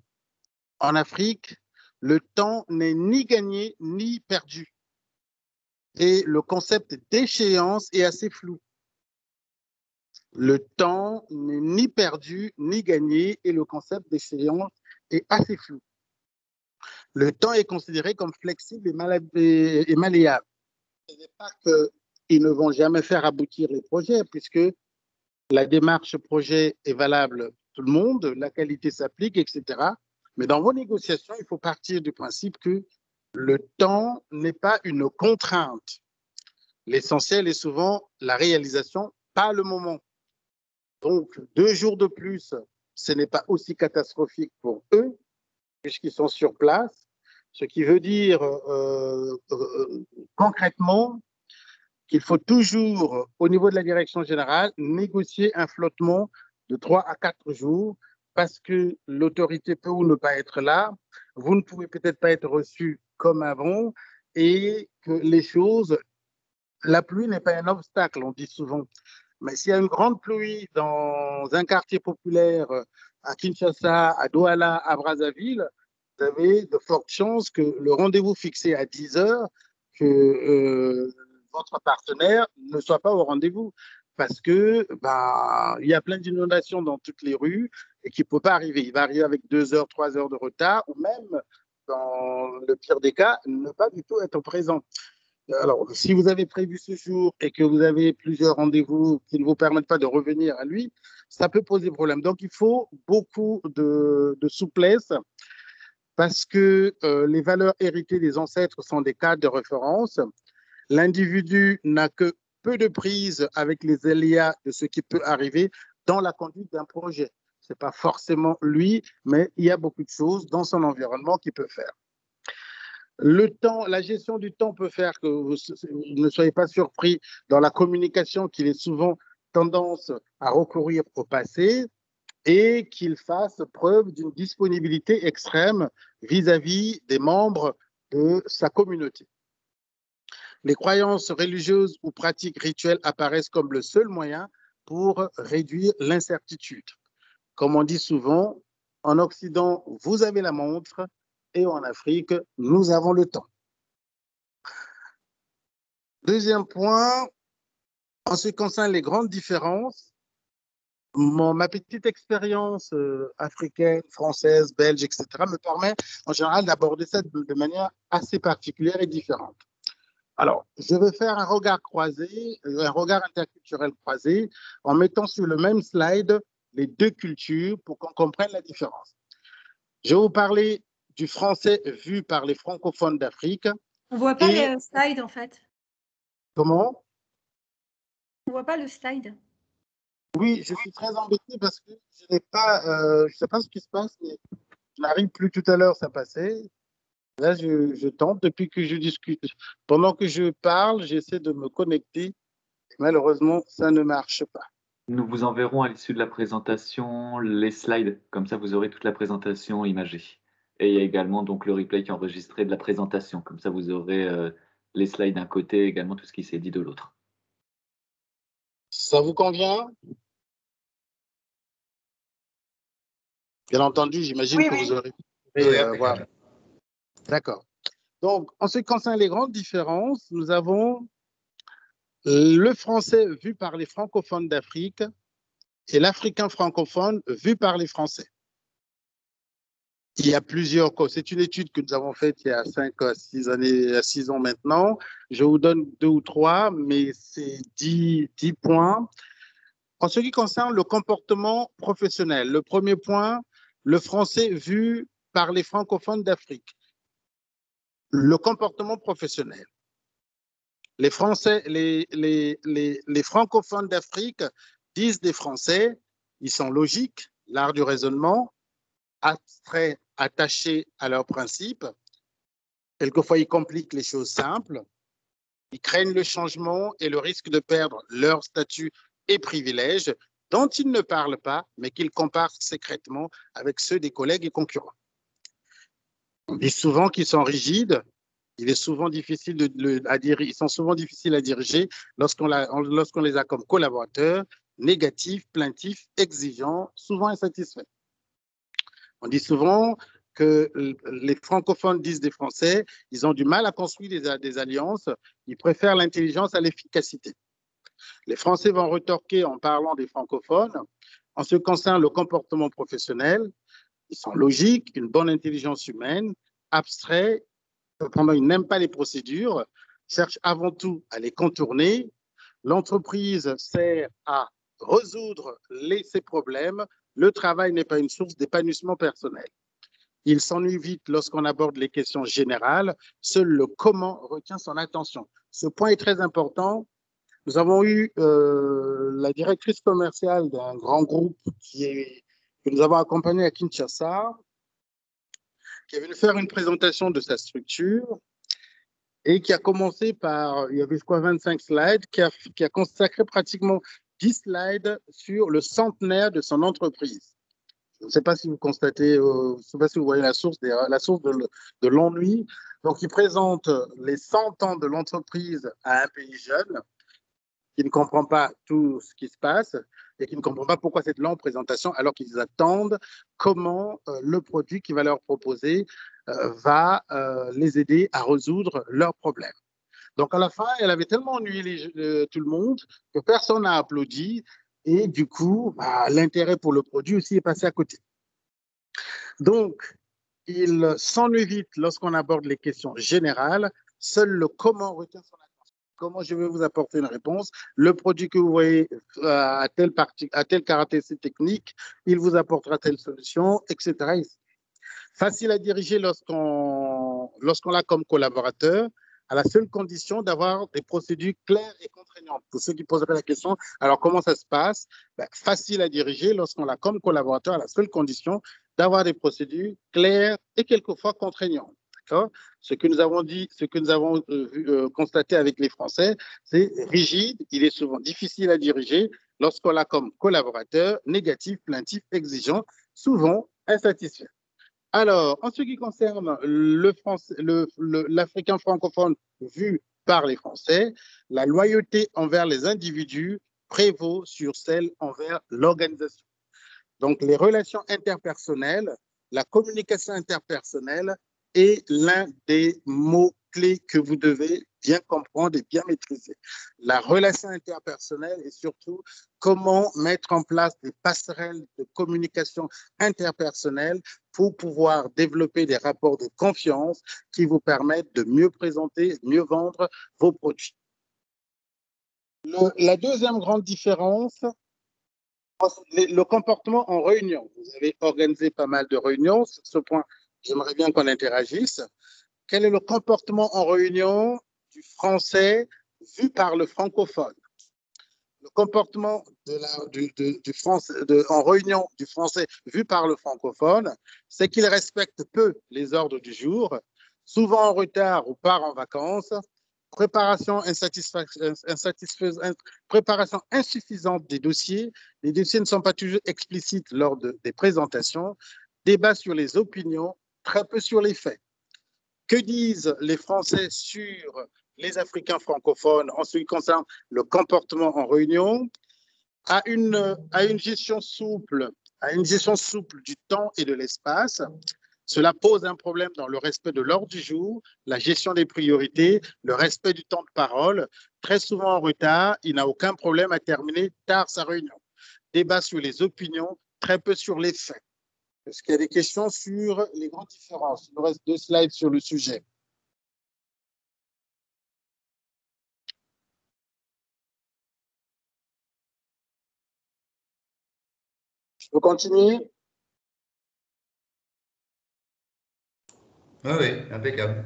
en Afrique, le temps n'est ni gagné ni perdu. Et le concept d'échéance est assez flou. Le temps n'est ni perdu ni gagné et le concept d'échéance est assez flou. Le temps est considéré comme flexible et malléable. Ce n'est pas qu'ils ne vont jamais faire aboutir les projets, puisque la démarche projet est valable pour tout le monde, la qualité s'applique, etc. Mais dans vos négociations, il faut partir du principe que le temps n'est pas une contrainte. L'essentiel est souvent la réalisation, pas le moment. Donc, 2 jours de plus, ce n'est pas aussi catastrophique pour eux, puisqu'ils sont sur place, ce qui veut dire concrètement qu'il faut toujours, au niveau de la direction générale, négocier un flottement de 3 à 4 jours, parce que l'autorité peut ou ne pas être là, vous ne pouvez peut-être pas être reçu comme avant, et que les choses, la pluie n'est pas un obstacle, on dit souvent. Mais s'il y a une grande pluie dans un quartier populaire à Kinshasa, à Douala, à Brazzaville, vous avez de fortes chances que le rendez-vous fixé à 10 heures, que votre partenaire ne soit pas au rendez-vous. Parce que il y a plein d'inondations dans toutes les rues et qu'il ne peut pas arriver. Il va arriver avec 2 heures, 3 heures de retard, ou même, dans le pire des cas, ne pas du tout être présent. Alors, si vous avez prévu ce jour et que vous avez plusieurs rendez-vous qui ne vous permettent pas de revenir à lui, ça peut poser problème. Donc, il faut beaucoup de souplesse parce que les valeurs héritées des ancêtres sont des cadres de référence. L'individu n'a que peu de prise avec les aléas de ce qui peut arriver dans la conduite d'un projet. Ce n'est pas forcément lui, mais il y a beaucoup de choses dans son environnement qu'il peut faire. Le temps, la gestion du temps peut faire que vous ne soyez pas surpris dans la communication qu'il ait souvent tendance à recourir au passé et qu'il fasse preuve d'une disponibilité extrême vis-à-vis des membres de sa communauté. Les croyances religieuses ou pratiques rituelles apparaissent comme le seul moyen pour réduire l'incertitude. Comme on dit souvent, en Occident, vous avez la montre, et en Afrique, nous avons le temps. Deuxième point, en ce qui concerne les grandes différences, ma petite expérience africaine, française, belge, etc., me permet en général d'aborder ça de manière assez particulière et différente. Alors, je vais faire un regard croisé, un regard interculturel croisé, en mettant sur le même slide les deux cultures pour qu'on comprenne la différence. Je vais vous parler du français vu par les francophones d'Afrique. On ne voit pas les slides, en fait. Comment? On ne voit pas le slide. Oui, je suis très embêté parce que je n'ai pas, je ne sais pas ce qui se passe, mais je n'arrive plus. Tout à l'heure, ça passait. Là, je tente depuis que je discute. Pendant que je parle, j'essaie de me connecter. Malheureusement, ça ne marche pas. Nous vous enverrons à l'issue de la présentation les slides. Comme ça, vous aurez toute la présentation imagée. Et il y a également donc le replay qui est enregistré de la présentation. Comme ça, vous aurez les slides d'un côté et également tout ce qui s'est dit de l'autre. Ça vous convient? Bien entendu, j'imagine que vous aurez pu voir. D'accord. Donc, en ce qui concerne les grandes différences, nous avons le français vu par les francophones d'Afrique, et l'africain francophone vu par les Français. Il y a plusieurs causes. C'est une étude que nous avons faite il y a 5 à 6 années, à 6 ans maintenant. Je vous donne 2 ou 3, mais c'est 10 points. En ce qui concerne le comportement professionnel, le premier point, le français vu par les francophones d'Afrique. Le comportement professionnel. Les Français, les francophones d'Afrique disent des Français, ils sont logiques, l'art du raisonnement, abstraits, attachés à leurs principes. Quelquefois, ils compliquent les choses simples. Ils craignent le changement et le risque de perdre leur statut et privilèges dont ils ne parlent pas, mais qu'ils comparent secrètement avec ceux des collègues et concurrents. On dit souvent qu'ils sont rigides. Il est souvent difficile ils sont souvent difficiles à diriger lorsqu'on les a comme collaborateurs, négatifs, plaintifs, exigeants, souvent insatisfaits. On dit souvent que les francophones disent des Français, ils ont du mal à construire des alliances, ils préfèrent l'intelligence à l'efficacité. Les Français vont retorquer en parlant des francophones. En ce qui concerne le comportement professionnel, ils sont logiques, une bonne intelligence humaine, abstraits. Cependant, ils n'aiment pas les procédures, cherchent avant tout à les contourner. L'entreprise sert à résoudre ses problèmes. Le travail n'est pas une source d'épanouissement personnel. Il s'ennuie vite lorsqu'on aborde les questions générales. Seul le comment retient son attention. Ce point est très important. Nous avons eu la directrice commerciale d'un grand groupe que nous avons accompagné à Kinshasa, qui est venu faire une présentation de sa structure et qui a commencé par, il y avait quoi, 25 slides, qui a consacré pratiquement 10 slides sur le centenaire de son entreprise. Je ne sais pas si vous constatez, je ne sais pas si vous voyez la source de l'ennui. Donc, il présente les 100 ans de l'entreprise à un pays jeune qui ne comprend pas tout ce qui se passe et qui ne comprend pas pourquoi cette longue présentation, alors qu'ils attendent comment le produit qu'il va leur proposer va les aider à résoudre leurs problèmes. Donc, à la fin, elle avait tellement ennuyé tout le monde que personne n'a applaudi et du coup, l'intérêt pour le produit aussi est passé à côté. Donc, il s'ennuie vite lorsqu'on aborde les questions générales. Seul le comment retient son attention. Comment je vais vous apporter une réponse? Le produit que vous voyez à telle caractéristique technique, il vous apportera telle solution, etc. Facile à diriger lorsqu'on l'a comme collaborateur, à la seule condition d'avoir des procédures claires et contraignantes. Pour ceux qui poseraient la question, alors comment ça se passe? Facile à diriger lorsqu'on l'a comme collaborateur, à la seule condition d'avoir des procédures claires et quelquefois contraignantes. Ce que nous avons dit, ce que nous avons constaté avec les Français, c'est rigide, il est souvent difficile à diriger lorsqu'on l'a comme collaborateur, négatif, plaintif, exigeant, souvent insatisfait. Alors, en ce qui concerne l'Africain francophone vu par les Français, la loyauté envers les individus prévaut sur celle envers l'organisation. Donc, les relations interpersonnelles, la communication interpersonnelle est l'un des mots-clés que vous devez bien comprendre et bien maîtriser. La relation interpersonnelle et surtout comment mettre en place des passerelles de communication interpersonnelle pour pouvoir développer des rapports de confiance qui vous permettent de mieux présenter, mieux vendre vos produits. La deuxième grande différence, le comportement en réunion. Vous avez organisé pas mal de réunions. Sur ce point, j'aimerais bien qu'on interagisse. Quel est le comportement en réunion du français vu par le francophone? Le comportement en réunion du français vu par le francophone, c'est qu'il respecte peu les ordres du jour, souvent en retard ou part en vacances, préparation insuffisante des dossiers. Les dossiers ne sont pas toujours explicites lors des présentations. Débat sur les opinions, très peu sur les faits. Que disent les Français sur les Africains francophones en ce qui concerne le comportement en réunion? À une gestion souple du temps et de l'espace. Cela pose un problème dans le respect de l'ordre du jour, la gestion des priorités, le respect du temps de parole. Très souvent en retard, il n'a aucun problème à terminer tard sa réunion. Débat sur les opinions, très peu sur les faits. Est-ce qu'il y a des questions sur les grandes différences? Il nous reste 2 slides sur le sujet. Je peux continuer? Oui, impeccable.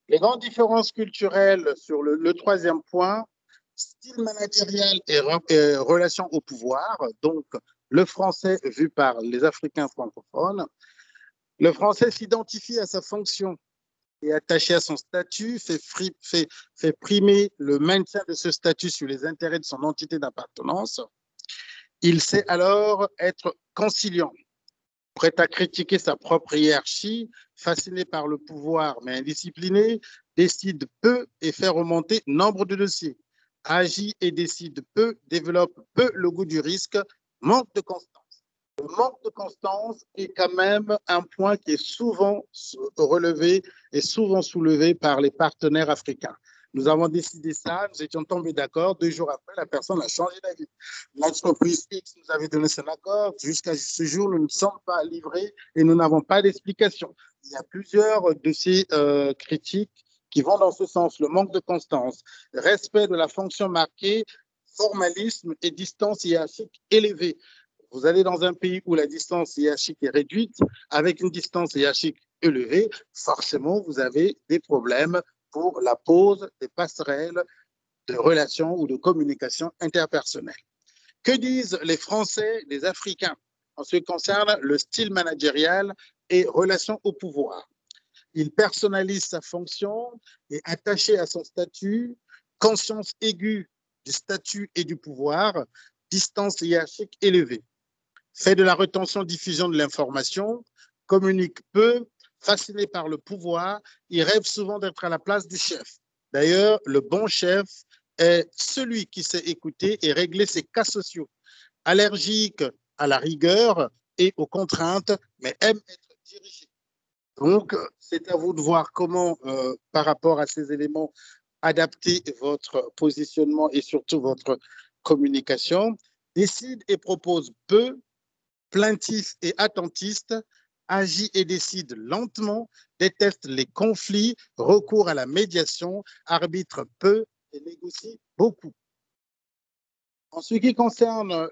Les grandes différences culturelles sur le 3e point, style managérial et relation au pouvoir. Donc, le français vu par les Africains francophones. Le français s'identifie à sa fonction et attaché à son statut, fait primer le maintien de ce statut sur les intérêts de son entité d'appartenance. Il sait alors être conciliant, prêt à critiquer sa propre hiérarchie, fasciné par le pouvoir mais indiscipliné, décide peu et fait remonter nombre de dossiers, agit et décide peu, développe peu le goût du risque, manque de constance. Le manque de constance est quand même un point qui est souvent relevé et souvent soulevé par les partenaires africains. Nous avons décidé ça, nous étions tombés d'accord. 2 jours après, la personne a changé d'avis. L'entreprise X nous avait donné son accord. Jusqu'à ce jour, nous ne sommes pas livrés et nous n'avons pas d'explication. Il y a plusieurs de ces critiques qui vont dans ce sens. Le manque de constance, respect de la fonction marquée, formalisme et distance hiérarchique élevée. Vous allez dans un pays où la distance hiérarchique est réduite, avec une distance hiérarchique élevée, forcément, vous avez des problèmes pour la pose des passerelles de relations ou de communication interpersonnelle. Que disent les Français, les Africains en ce qui concerne le style managérial et relation au pouvoir? Il personnalise sa fonction, est attaché à son statut, conscience aiguë du statut et du pouvoir, distance hiérarchique élevée. Fait de la retention-diffusion de l'information, communique peu, fasciné par le pouvoir, il rêve souvent d'être à la place du chef. D'ailleurs, le bon chef est celui qui sait écouter et régler ses cas sociaux, allergique à la rigueur et aux contraintes, mais aime être dirigé. Donc, c'est à vous de voir comment, par rapport à ces éléments, adapter votre positionnement et surtout votre communication. Décide et propose peu, plaintif et attentiste, agit et décide lentement, déteste les conflits, recourt à la médiation, arbitre peu et négocie beaucoup. En ce qui concerne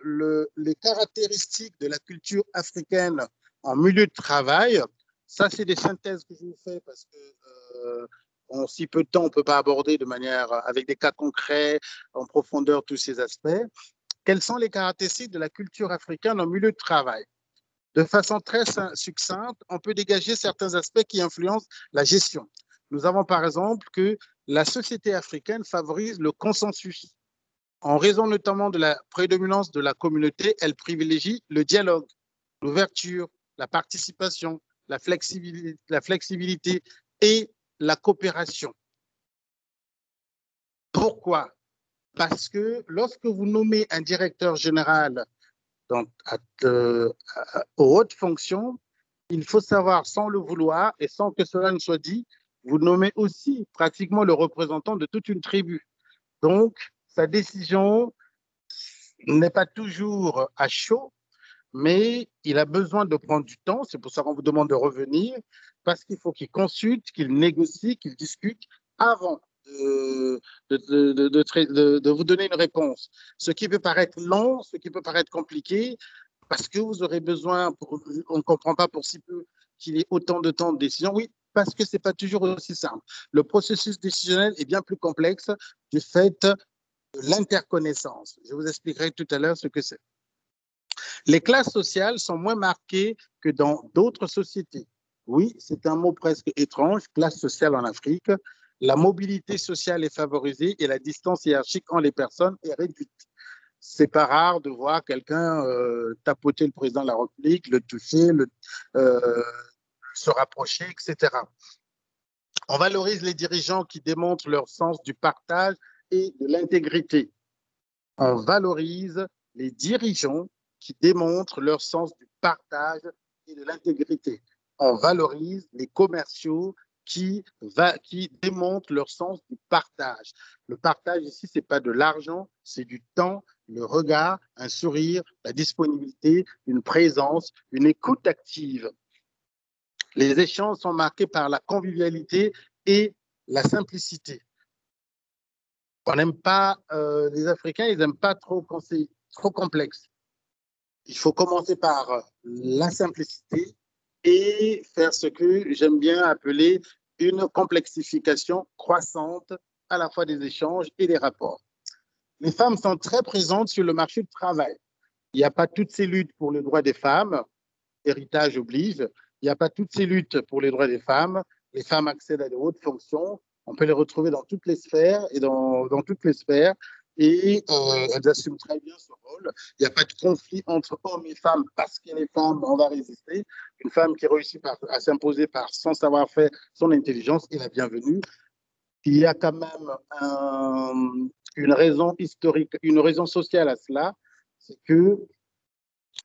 les caractéristiques de la culture africaine en milieu de travail, ça c'est des synthèses que je vous fais parce que en si peu de temps, on ne peut pas aborder de manière, avec des cas concrets, en profondeur, tous ces aspects. Quelles sont les caractéristiques de la culture africaine en milieu de travail? De façon très succincte, on peut dégager certains aspects qui influencent la gestion. Nous avons par exemple que la société africaine favorise le consensus. En raison notamment de la prédominance de la communauté, elle privilégie le dialogue, l'ouverture, la participation, la flexibilité et la coopération. Pourquoi? Parce que lorsque vous nommez un directeur général aux hautes fonctions, il faut savoir, sans le vouloir et sans que cela ne soit dit, vous nommez aussi pratiquement le représentant de toute une tribu. Donc, sa décision n'est pas toujours à chaud, mais il a besoin de prendre du temps. C'est pour ça qu'on vous demande de revenir, parce qu'il faut qu'il consulte, qu'il négocie, qu'il discute avant de vous donner une réponse. Ce qui peut paraître long, ce qui peut paraître compliqué, parce que vous aurez besoin, on ne comprend pas pour si peu qu'il y ait autant de temps de décision. Oui, parce que ce n'est pas toujours aussi simple. Le processus décisionnel est bien plus complexe du fait de l'interconnaissance. Je vous expliquerai tout à l'heure ce que c'est. Les classes sociales sont moins marquées que dans d'autres sociétés. Oui, c'est un mot presque étrange, classe sociale en Afrique. La mobilité sociale est favorisée et la distance hiérarchique entre les personnes est réduite. C'est pas rare de voir quelqu'un tapoter le président de la République, le toucher, se rapprocher, etc. On valorise les dirigeants qui démontrent leur sens du partage et de l'intégrité. On valorise les dirigeants qui démontrent leur sens du partage et de l'intégrité. On valorise les commerciaux qui démontrent leur sens du partage. Le partage ici, ce n'est pas de l'argent, c'est du temps, le regard, un sourire, la disponibilité, une présence, une écoute active. Les échanges sont marqués par la convivialité et la simplicité. On n'aime pas, les Africains, ils n'aiment pas trop quand c'est trop complexe. Il faut commencer par la simplicité et faire ce que j'aime bien appeler une complexification croissante à la fois des échanges et des rapports. Les femmes sont très présentes sur le marché du travail. Il n'y a pas toutes ces luttes pour les droits des femmes, héritage oblige, il n'y a pas toutes ces luttes pour les droits des femmes, les femmes accèdent à de hautes fonctions, on peut les retrouver dans toutes les sphères et dans toutes les sphères, et elles assument très bien ce rôle. Il n'y a pas de conflit entre hommes et femmes parce qu'elle est femme, on va résister. Une femme qui réussit à s'imposer par son savoir-faire, son intelligence est la bienvenue. Il y a quand même une raison historique, une raison sociale à cela, c'est que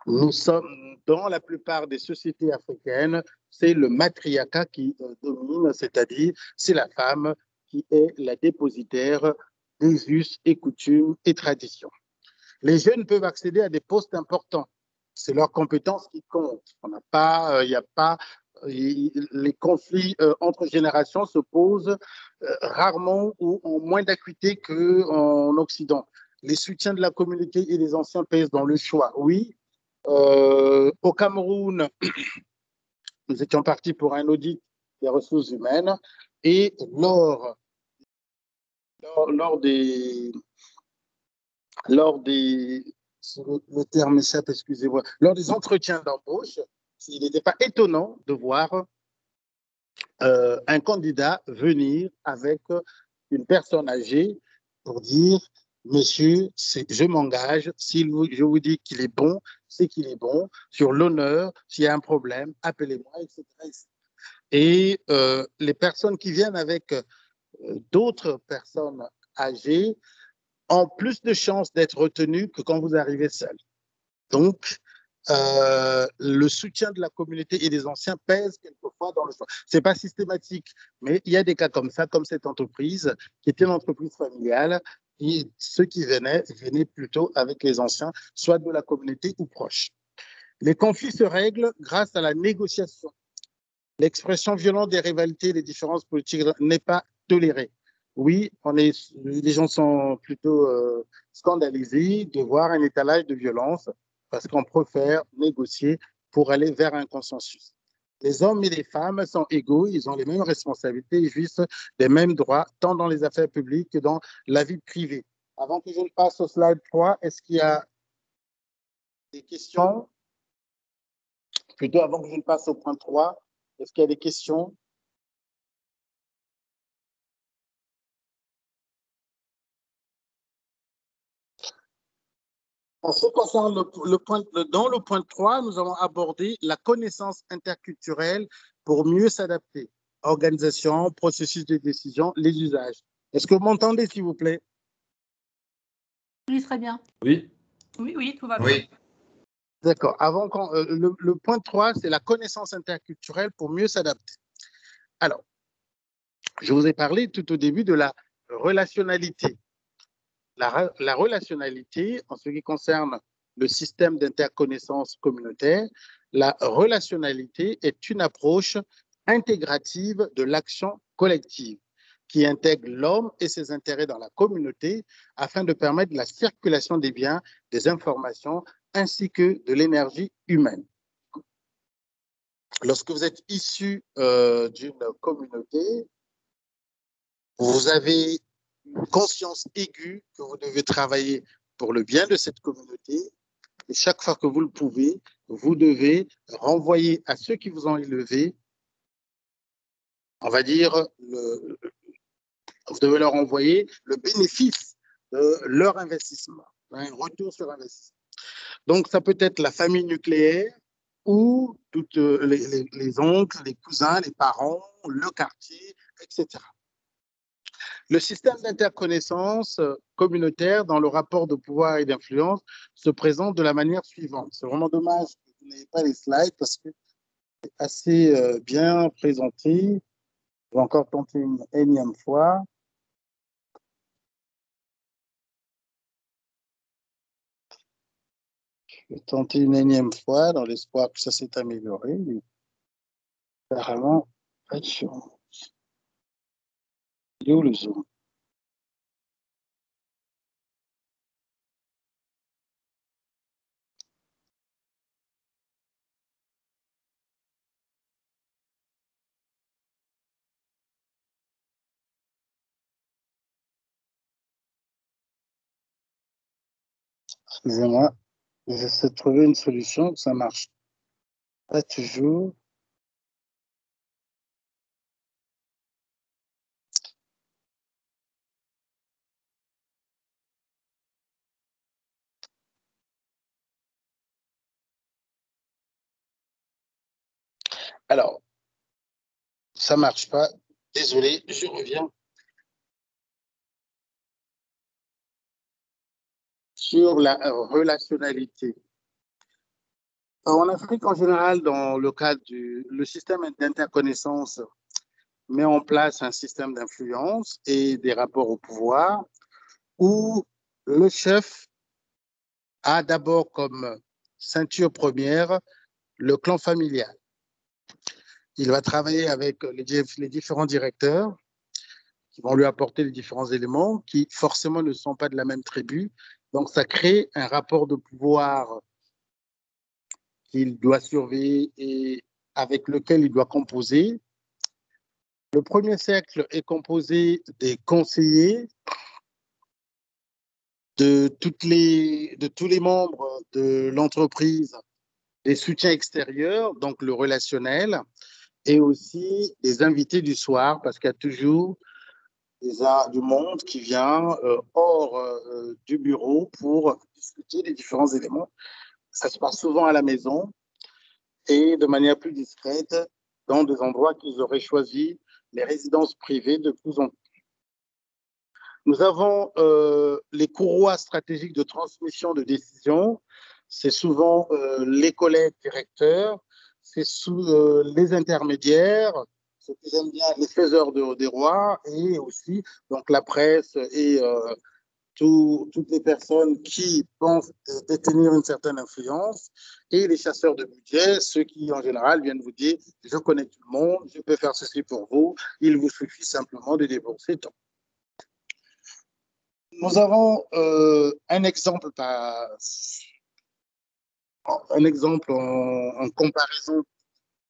nous sommes, dans la plupart des sociétés africaines, c'est le matriarcat qui domine, c'est-à-dire c'est la femme qui est la dépositaire des us et coutumes et traditions. Les jeunes peuvent accéder à des postes importants. C'est leurs compétences qui comptent. On n'a pas, il n'y a pas, les conflits entre générations se posent rarement ou en moins d'acuité qu'en Occident. Les soutiens de la communauté et des anciens pèsent dans le choix, oui. Au Cameroun, nous étions partis pour un audit des ressources humaines et lors des le terme échappe, excusez-moi, lors des entretiens d'embauche, il n'était pas étonnant de voir un candidat venir avec une personne âgée pour dire « Monsieur, je m'engage, si je vous dis qu'il est bon, c'est qu'il est bon, sur l'honneur, s'il y a un problème, appelez-moi, etc. » Et les personnes qui viennent avec d'autres personnes âgées ont plus de chances d'être retenues que quand vous arrivez seul. Donc, le soutien de la communauté et des anciens pèse quelquefois dans le choix. Ce n'est pas systématique, mais il y a des cas comme ça, comme cette entreprise, qui était une entreprise familiale, et ceux qui venaient plutôt avec les anciens, soit de la communauté ou proches. Les conflits se règlent grâce à la négociation. L'expression violente des rivalités et des différences politiques n'est pas tolérée. Oui, les gens sont plutôt scandalisés de voir un étalage de violence parce qu'on préfère négocier pour aller vers un consensus. Les hommes et les femmes sont égaux, ils ont les mêmes responsabilités, ils jouissent des mêmes droits, tant dans les affaires publiques que dans la vie privée. Avant que je ne passe au slide 3, est-ce qu'il y a des questions? Plutôt avant que je ne passe au point 3, est-ce qu'il y a des questions? En ce qui concerne dans le point 3, nous allons aborder la connaissance interculturelle pour mieux s'adapter. Organisation, processus de décision, les usages. Est-ce que vous m'entendez, s'il vous plaît? Oui, très bien. Oui. Oui, tout va bien. Oui. D'accord. Le point 3, c'est la connaissance interculturelle pour mieux s'adapter. Alors, je vous ai parlé tout au début de la relationnalité. La relationnalité, en ce qui concerne le système d'interconnaissance communautaire, la relationnalité est une approche intégrative de l'action collective qui intègre l'homme et ses intérêts dans la communauté afin de permettre la circulation des biens, des informations ainsi que de l'énergie humaine. Lorsque vous êtes issu d'une communauté, vous avez une conscience aiguë que vous devez travailler pour le bien de cette communauté. Et chaque fois que vous le pouvez, vous devez renvoyer à ceux qui vous ont élevé, on va dire, vous devez leur envoyer le bénéfice de leur investissement, un retour sur investissement. Donc, ça peut être la famille nucléaire ou toutes les oncles, les cousins, les parents, le quartier, etc. Le système d'interconnaissance communautaire dans le rapport de pouvoir et d'influence se présente de la manière suivante. C'est vraiment dommage que vous n'ayez pas les slides parce que c'est assez bien présenté. Je vais encore tenter une énième fois. Je vais tenter une énième fois dans l'espoir que ça s'est amélioré. Mais apparemment, pas de chance. Il est où le zoom? Excusez-moi, j'essaie de trouver une solution, ça marche pas toujours. Alors, ça marche pas. Désolé, je reviens sur la relationnalité. En Afrique, en général, dans le cadre le système d'interconnaissance met en place un système d'influence et des rapports au pouvoir où le chef a d'abord comme ceinture première le clan familial. Il va travailler avec les différents directeurs qui vont lui apporter les différents éléments qui forcément ne sont pas de la même tribu. Donc, ça crée un rapport de pouvoir qu'il doit surveiller et avec lequel il doit composer. Le premier cercle est composé des conseillers, de tous les membres de l'entreprise, des soutiens extérieurs, donc le relationnel, et aussi des invités du soir, parce qu'il y a toujours du monde qui vient hors du bureau pour discuter des différents éléments. Ça se passe souvent à la maison et de manière plus discrète dans des endroits qu'ils auraient choisis, les résidences privées de plus en plus. Nous avons les courroies stratégiques de transmission de décision. C'est souvent les collègues directeurs, c'est les intermédiaires, ceux qui aiment bien les faiseurs des rois, et aussi donc la presse et toutes les personnes qui pensent détenir une certaine influence, et les chasseurs de budget, ceux qui en général viennent vous dire « je connais tout le monde, je peux faire ceci pour vous, il vous suffit simplement de débourser tant ». Nous avons un exemple en comparaison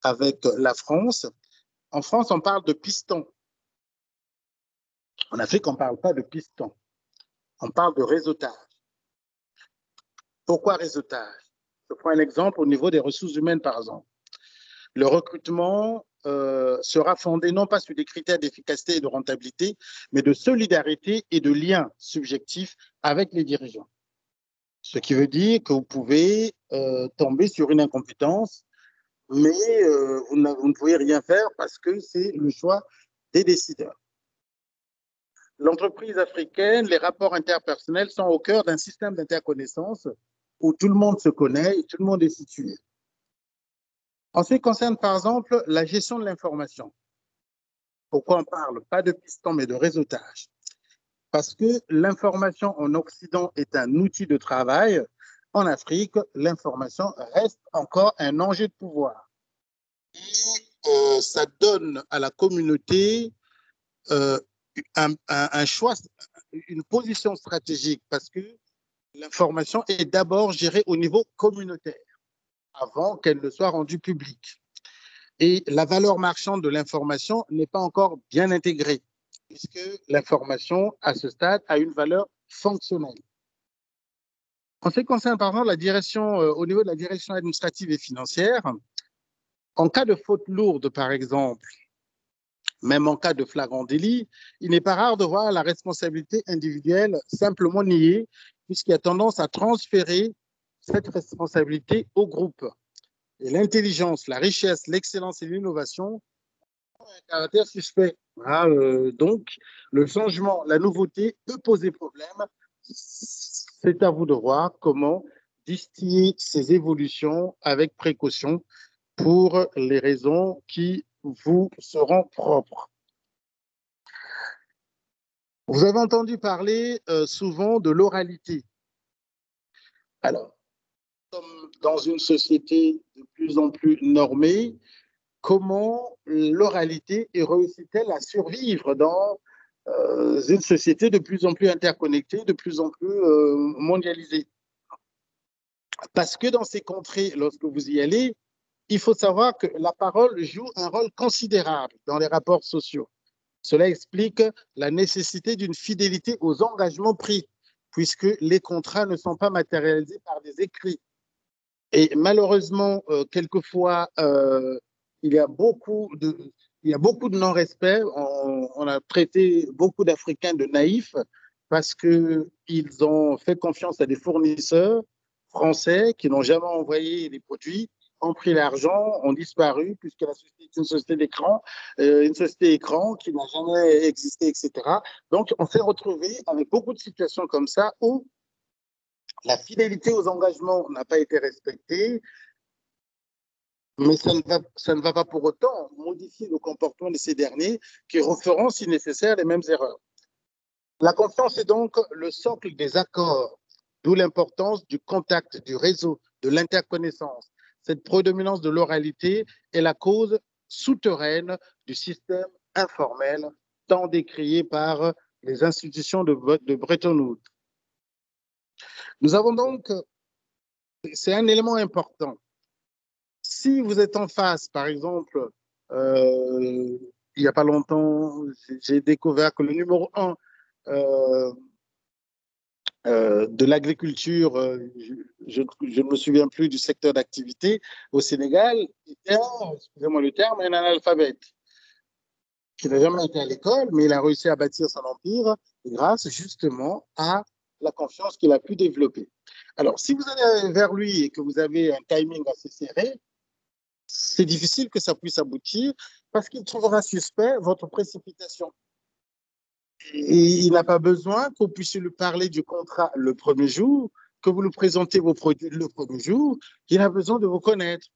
avec la France. En France, on parle de piston. En Afrique, on ne parle pas de piston. On parle de réseautage. Pourquoi réseautage? Je prends un exemple au niveau des ressources humaines, par exemple. Le recrutement sera fondé non pas sur des critères d'efficacité et de rentabilité, mais de solidarité et de lien subjectif avec les dirigeants. Ce qui veut dire que vous pouvez tomber sur une incompétence, mais vous ne pouvez rien faire parce que c'est le choix des décideurs. L'entreprise africaine, les rapports interpersonnels sont au cœur d'un système d'interconnaissance où tout le monde se connaît et tout le monde est situé. En ce qui concerne, par exemple, la gestion de l'information. Pourquoi on parle pas de piston, mais de réseautage? Parce que l'information en Occident est un outil de travail. En Afrique, l'information reste encore un enjeu de pouvoir. Et ça donne à la communauté un choix, une position stratégique, parce que l'information est d'abord gérée au niveau communautaire avant qu'elle ne soit rendue publique. Et la valeur marchande de l'information n'est pas encore bien intégrée, puisque l'information, à ce stade, a une valeur fonctionnelle. En ce qui concerne, par exemple, la direction, au niveau de la direction administrative et financière, en cas de faute lourde, par exemple, même en cas de flagrant délit, il n'est pas rare de voir la responsabilité individuelle simplement niée, puisqu'il y a tendance à transférer cette responsabilité au groupe. Et l'intelligence, la richesse, l'excellence et l'innovation ont un caractère suspect. Donc, le changement, la nouveauté peut poser problème. C'est à vous de voir comment distiller ces évolutions avec précaution pour les raisons qui vous seront propres. Vous avez entendu parler souvent de l'oralité. Alors, sommes dans une société de plus en plus normée, comment l'oralité réussit-elle à survivre dans une société de plus en plus interconnectée, de plus en plus mondialisée? Parce que dans ces contrées, lorsque vous y allez, il faut savoir que la parole joue un rôle considérable dans les rapports sociaux. Cela explique la nécessité d'une fidélité aux engagements pris, puisque les contrats ne sont pas matérialisés par des écrits. Et malheureusement, quelquefois, il y a beaucoup de non-respect. On a traité beaucoup d'Africains de naïfs parce qu'ils ont fait confiance à des fournisseurs français qui n'ont jamais envoyé les produits, ont pris l'argent, ont disparu, puisque la société est une société d'écran, une société écran qui n'a jamais existé, etc. Donc, on s'est retrouvé avec beaucoup de situations comme ça où la fidélité aux engagements n'a pas été respectée, mais ça ne va pas pour autant modifier le comportement de ces derniers qui referont, si nécessaire, les mêmes erreurs. La confiance est donc le socle des accords, d'où l'importance du contact, du réseau, de l'interconnaissance. Cette prédominance de l'oralité est la cause souterraine du système informel, tant décrié par les institutions de Bretton Woods. Nous avons donc, c'est un élément important. Si vous êtes en face, par exemple, il n'y a pas longtemps, j'ai découvert que le numéro 1 de l'agriculture, je ne me souviens plus du secteur d'activité au Sénégal, était, excusez-moi le terme, un analphabète qui n'a jamais été à l'école, mais il a réussi à bâtir son empire grâce justement à la confiance qu'il a pu développer. Alors, si vous allez vers lui et que vous avez un timing assez serré, c'est difficile que ça puisse aboutir parce qu'il trouvera suspect votre précipitation. Et il n'a pas besoin que vous puissiez lui parler du contrat le premier jour, que vous lui présentez vos produits le premier jour. Il a besoin de vous connaître.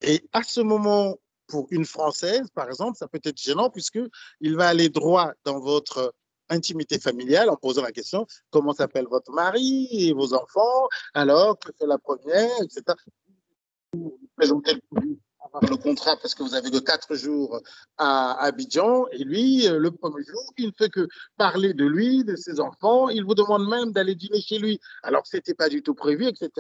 Et à ce moment, pour une Française, par exemple, ça peut être gênant puisqu'il va aller droit dans votre intimité familiale en posant la question « Comment s'appelle votre mari et vos enfants? Alors, que fait la première, etc. » Vous présentez le contrat parce que vous avez que 4 jours à Abidjan et lui, le premier jour, il ne fait que parler de lui, de ses enfants. Il vous demande même d'aller dîner chez lui alors que ce n'était pas du tout prévu, etc.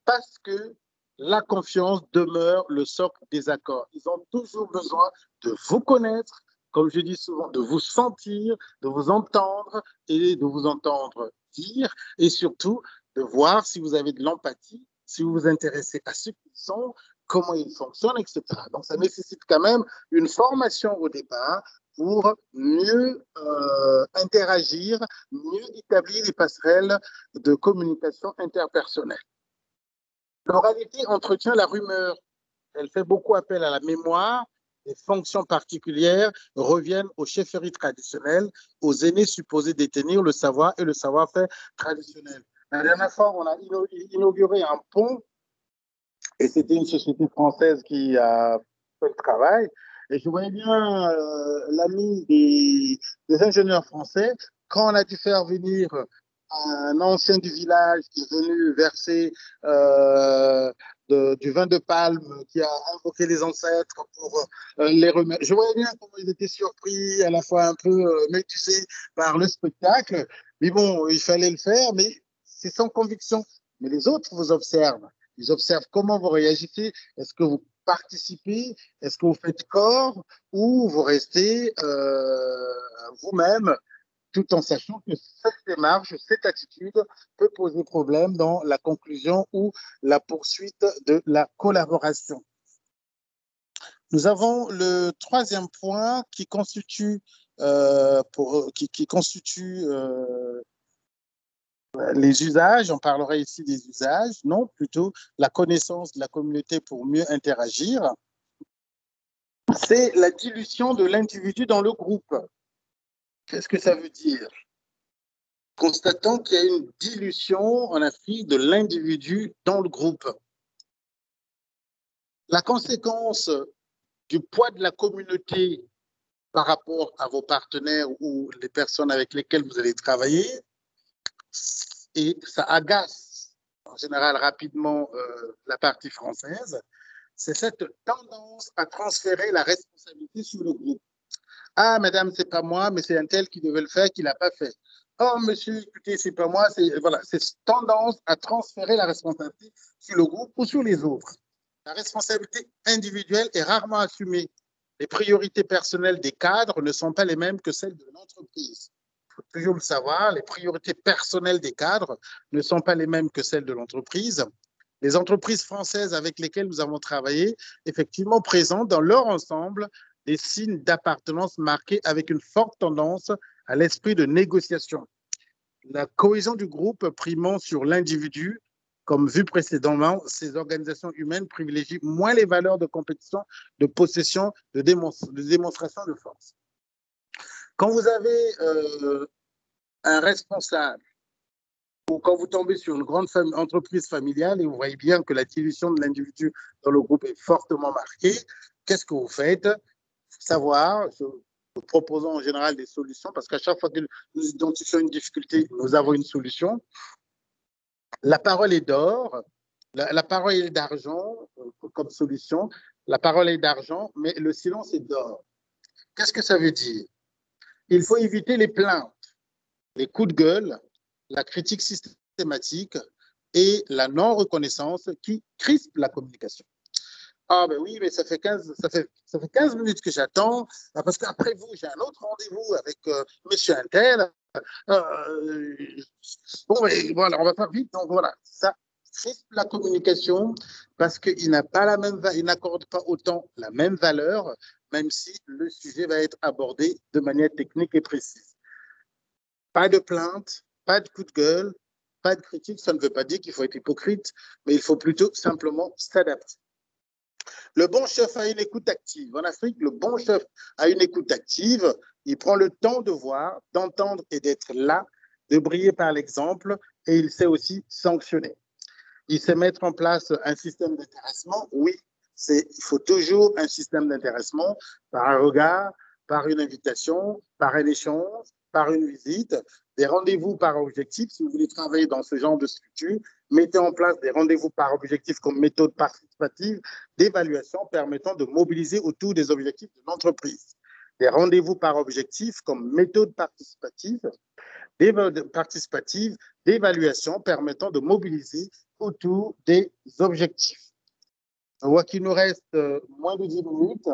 Parce que la confiance demeure le socle des accords. Ils ont toujours besoin de vous connaître, comme je dis souvent, de vous sentir, de vous entendre et de vous entendre dire et surtout de voir si vous avez de l'empathie, si vous vous intéressez à ce qu'ils sont, comment ils fonctionnent, etc. Donc, ça nécessite quand même une formation au départ pour mieux interagir, mieux établir des passerelles de communication interpersonnelle. L'oralité entretient la rumeur. Elle fait beaucoup appel à la mémoire. Les fonctions particulières reviennent aux chefferies traditionnelles, aux aînés supposés détenir le savoir et le savoir-faire traditionnel. La dernière fois, on a inauguré un pont et c'était une société française qui a fait le travail. Et je voyais bien l'ami des ingénieurs français quand on a dû faire venir un ancien du village qui est venu verser du vin de palme, qui a invoqué les ancêtres pour les remettre. Je voyais bien comment ils étaient surpris, à la fois un peu médusés par le spectacle. Mais bon, il fallait le faire, mais c'est sans conviction. Mais les autres vous observent. Ils observent comment vous réagissez. Est-ce que vous participez? Est-ce que vous faites corps? Ou vous restez vous-même, tout en sachant que cette démarche, cette attitude peut poser problème dans la conclusion ou la poursuite de la collaboration. Nous avons le troisième point qui constitue, les usages. On parlerait ici des usages, non, plutôt la connaissance de la communauté pour mieux interagir. C'est la dilution de l'individu dans le groupe. Qu'est-ce que ça veut dire? Constatons qu'il y a une dilution en Afrique de l'individu dans le groupe. La conséquence du poids de la communauté par rapport à vos partenaires ou les personnes avec lesquelles vous allez travailler, et ça agace en général rapidement la partie française, c'est cette tendance à transférer la responsabilité sur le groupe. Ah, madame, c'est pas moi, mais c'est un tel qui devait le faire, qui l'a pas fait. Oh, monsieur, écoutez, c'est pas moi. Voilà, c'est cette tendance à transférer la responsabilité sur le groupe ou sur les autres. La responsabilité individuelle est rarement assumée. Les priorités personnelles des cadres ne sont pas les mêmes que celles de l'entreprise. Il faut toujours le savoir, les priorités personnelles des cadres ne sont pas les mêmes que celles de l'entreprise. Les entreprises françaises avec lesquelles nous avons travaillé, effectivement, présentent dans leur ensemble des signes d'appartenance marqués avec une forte tendance à l'esprit de négociation. La cohésion du groupe primant sur l'individu, comme vu précédemment, ces organisations humaines privilégient moins les valeurs de compétition, de possession, de démonstration de force. Quand vous avez un responsable ou quand vous tombez sur une grande entreprise familiale et vous voyez bien que la dilution de l'individu dans le groupe est fortement marquée, qu'est-ce que vous faites? Savoir, nous proposons en général des solutions parce qu'à chaque fois que nous identifions une difficulté, nous avons une solution. La parole est d'or, la parole est d'argent comme solution, la parole est d'argent, mais le silence est d'or. Qu'est-ce que ça veut dire? Il faut éviter les plaintes, les coups de gueule, la critique systématique et la non-reconnaissance qui crispent la communication. Ah ben oui, mais ça fait 15 minutes que j'attends, parce qu'après vous, j'ai un autre rendez-vous avec monsieur Intel. Bon, mais voilà, on va faire vite. Donc voilà, ça crispe la communication parce qu'il n'a pas la même, il n'accorde pas autant la même valeur, même si le sujet va être abordé de manière technique et précise. Pas de plainte, pas de coup de gueule, pas de critique. Ça ne veut pas dire qu'il faut être hypocrite, mais il faut plutôt simplement s'adapter. Le bon chef a une écoute active. En Afrique, le bon chef a une écoute active. Il prend le temps de voir, d'entendre et d'être là, de briller par l'exemple, et il sait aussi sanctionner. Il sait mettre en place un système d'intéressement. Oui, il faut toujours un système d'intéressement par un regard, par une invitation, par un échange, par une visite, des rendez-vous par objectif. Si vous voulez travailler dans ce genre de structure, mettez en place des rendez-vous par objectif comme méthode participative d'évaluation permettant de mobiliser autour des objectifs de l'entreprise. Des rendez-vous par objectif comme méthode participative d'évaluation permettant de mobiliser autour des objectifs. On voit qu'il nous reste moins de 10 minutes.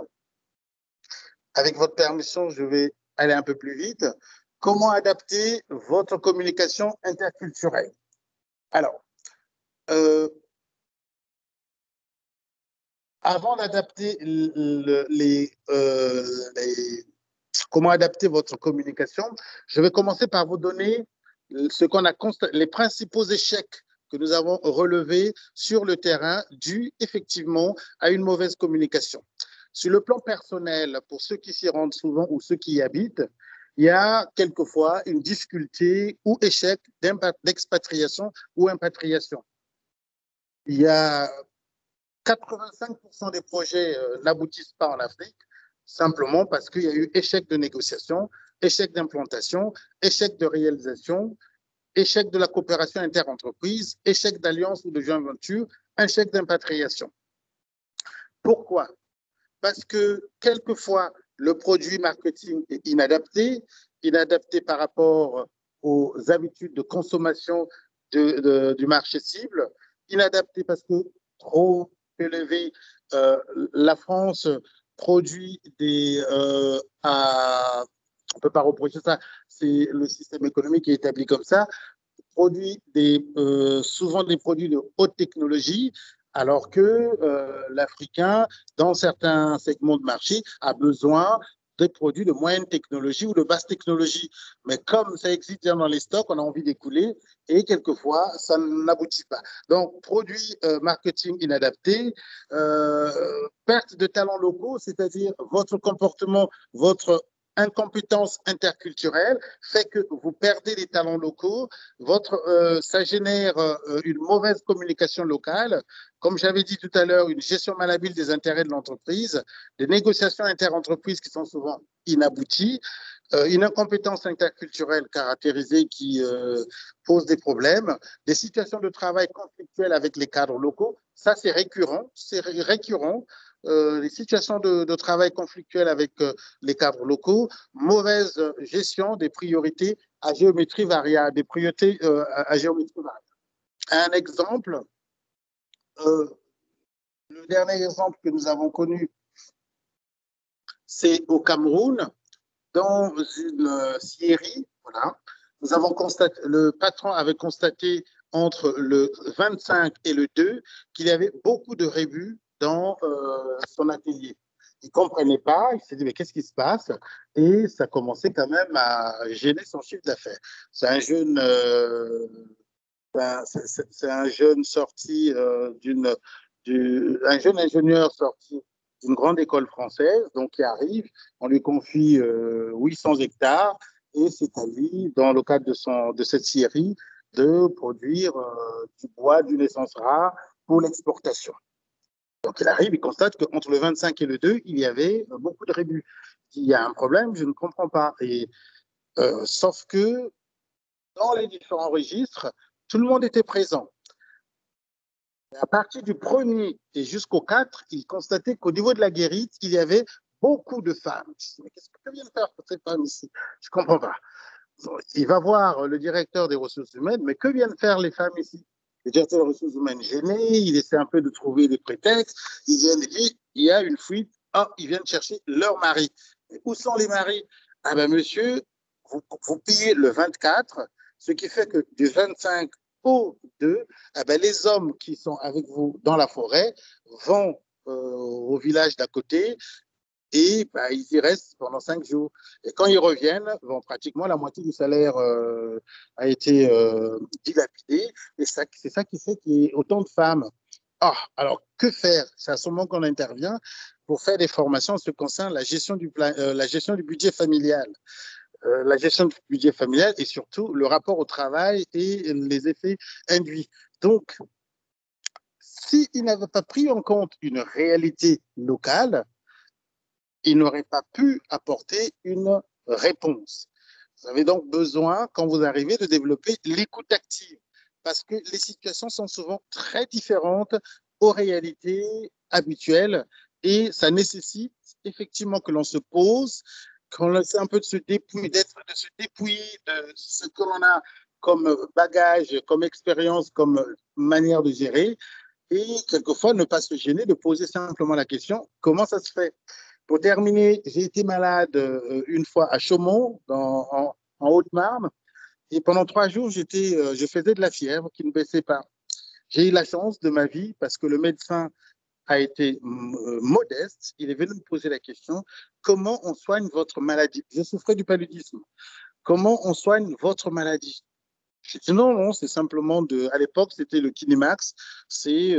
Avec votre permission, je vais aller un peu plus vite. Comment adapter votre communication interculturelle? Alors, avant d'adapter comment adapter votre communication, je vais commencer par vous donner ce qu'on a constaté, les principaux échecs que nous avons relevés sur le terrain dus effectivement à une mauvaise communication. Sur le plan personnel, pour ceux qui s'y rendent souvent ou ceux qui y habitent, il y a quelquefois une difficulté ou échec d'expatriation ou impatriation. Il y a 85% des projets n'aboutissent pas en Afrique, simplement parce qu'il y a eu échec de négociation, échec d'implantation, échec de réalisation, échec de la coopération interentreprise, échec d'alliance ou de joint venture, échec d'impatriation. Pourquoi? Parce que quelquefois, le produit marketing est inadapté par rapport aux habitudes de consommation du marché cible, inadapté parce que trop élevé, la France produit on ne peut pas reprocher ça, c'est le système économique qui est établi comme ça, produit souvent des produits de haute technologie, alors que l'Africain, dans certains segments de marché, a besoin des produits de moyenne technologie ou de basse technologie. Mais comme ça existe bien dans les stocks, on a envie d'écouler et quelquefois, ça n'aboutit pas. Donc, produits marketing inadaptés, perte de talents locaux, c'est-à-dire votre comportement, votre incompétence interculturelle fait que vous perdez les talents locaux, ça génère une mauvaise communication locale, comme j'avais dit tout à l'heure, une gestion malhabile des intérêts de l'entreprise, des négociations interentreprises qui sont souvent inabouties, Une incompétence interculturelle caractérisée qui pose des problèmes, des situations de travail conflictuelles avec les cadres locaux, ça c'est récurrent, les situations de travail conflictuelles avec les cadres locaux, mauvaise gestion des priorités à géométrie variable, des priorités à géométrie variable. Un exemple, le dernier exemple que nous avons connu, c'est au Cameroun, dans une scierie, voilà, nous avons constaté, le patron avait constaté entre le 25 et le 2 qu'il y avait beaucoup de rébus dans son atelier. Il ne comprenait pas, il s'est dit mais qu'est-ce qui se passe? Et ça commençait quand même à gêner son chiffre d'affaires. C'est un jeune, c'est un jeune sorti un jeune ingénieur sorti d'une grande école française, donc qui arrive, on lui confie 800 hectares et c'est à lui, dans le cadre de cette scierie, de produire du bois d'une essence rare pour l'exportation. Donc il arrive, il constate qu'entre le 25 et le 2, il y avait beaucoup de rébus. Il y a un problème, je ne comprends pas. Et, sauf que dans les différents registres, tout le monde était présent. Et à partir du 1er et jusqu'au 4, il constatait qu'au niveau de la guérite, il y avait beaucoup de femmes. Mais qu'est-ce que viennent faire ces femmes ici? Je ne comprends pas. Il va voir le directeur des ressources humaines, mais que viennent faire les femmes ici? Le directeur des ressources humaines gêné, il essaie un peu de trouver des prétextes. Ils viennent et disent, il y a une fuite. Ah, ils viennent chercher leur mari. Et où sont les maris? Ah ben monsieur, vous payez le 24, ce qui fait que du 25 au 2, eh ben, les hommes qui sont avec vous dans la forêt vont au village d'à côté et ben, ils y restent pendant 5 jours. Et quand ils reviennent, bon, pratiquement la moitié du salaire a été dilapidé. Et c'est ça qui fait qu'il y ait autant de femmes. Ah, alors que faire? C'est à ce moment qu'on intervient pour faire des formations en ce qui concerne la gestion du budget familial. La gestion du budget familial et surtout le rapport au travail et les effets induits. Donc, s'il n'avait pas pris en compte une réalité locale, il n'aurait pas pu apporter une réponse. Vous avez donc besoin, quand vous arrivez, de développer l'écoute active parce que les situations sont souvent très différentes aux réalités habituelles et ça nécessite effectivement que l'on se pose, qu'on essaie un peu de se dépouiller, de ce que l'on a comme bagage, comme expérience, comme manière de gérer et quelquefois ne pas se gêner de poser simplement la question comment ça se fait? Pour terminer, j'ai été malade une fois à Chaumont, en Haute-Marne, et pendant 3 jours, je faisais de la fièvre qui ne baissait pas. J'ai eu la chance de ma vie parce que le médecin a été modeste. Il est venu me poser la question comment on soigne votre maladie? Je souffrais du paludisme. Comment on soigne votre maladie? Je dis non, c'est simplement à l'époque, c'était le Kinimax. C'est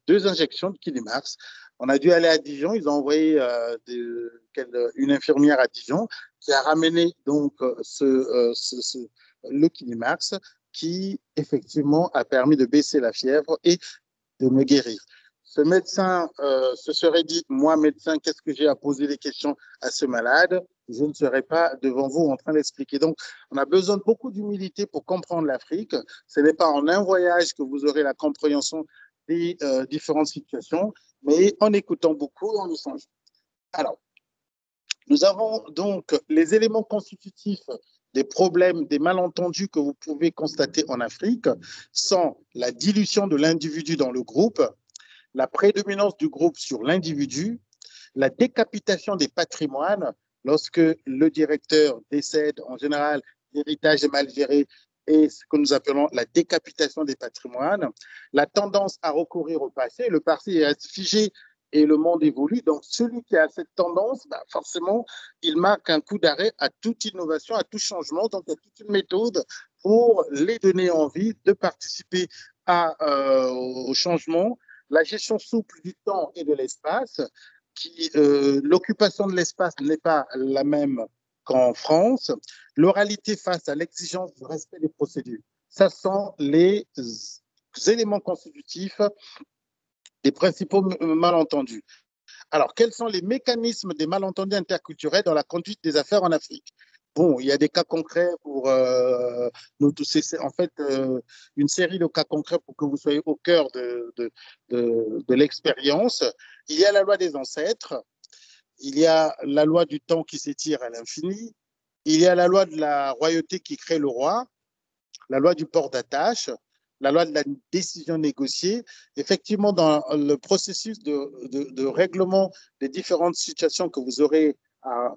2 injections de Kinimax. On a dû aller à Dijon. Ils ont envoyé une infirmière à Dijon qui a ramené donc le Kinimax qui effectivement a permis de baisser la fièvre et de me guérir. Ce médecin se serait dit, moi médecin, qu'est-ce que j'ai à poser des questions à ce malade? Je ne serai pas devant vous en train d'expliquer. Donc, on a besoin de beaucoup d'humilité pour comprendre l'Afrique. Ce n'est pas en un voyage que vous aurez la compréhension des différentes situations, mais en écoutant beaucoup et en échangeant. Alors, nous avons donc les éléments constitutifs des problèmes, des malentendus que vous pouvez constater en Afrique sont la dilution de l'individu dans le groupe, la prédominance du groupe sur l'individu, la décapitation des patrimoines, lorsque le directeur décède, en général, l'héritage est mal géré, et ce que nous appelons la décapitation des patrimoines, la tendance à recourir au passé, le passé est figé et le monde évolue, donc celui qui a cette tendance, forcément, il marque un coup d'arrêt à toute innovation, à tout changement, donc il y a toute une méthode pour les donner envie de participer au changement, la gestion souple du temps et de l'espace, l'occupation de l'espace n'est pas la même qu'en France, l'oralité face à l'exigence du respect des procédures. Ça sont les éléments constitutifs des principaux malentendus. Alors, quels sont les mécanismes des malentendus interculturels dans la conduite des affaires en Afrique? bon, il y a des cas concrets pour nous tous. C'est en fait une série de cas concrets pour que vous soyez au cœur de l'expérience. Il y a la loi des ancêtres, il y a la loi du temps qui s'étire à l'infini, il y a la loi de la royauté qui crée le roi, la loi du port d'attache, la loi de la décision négociée. Effectivement, dans le processus de règlement des différentes situations que vous aurez,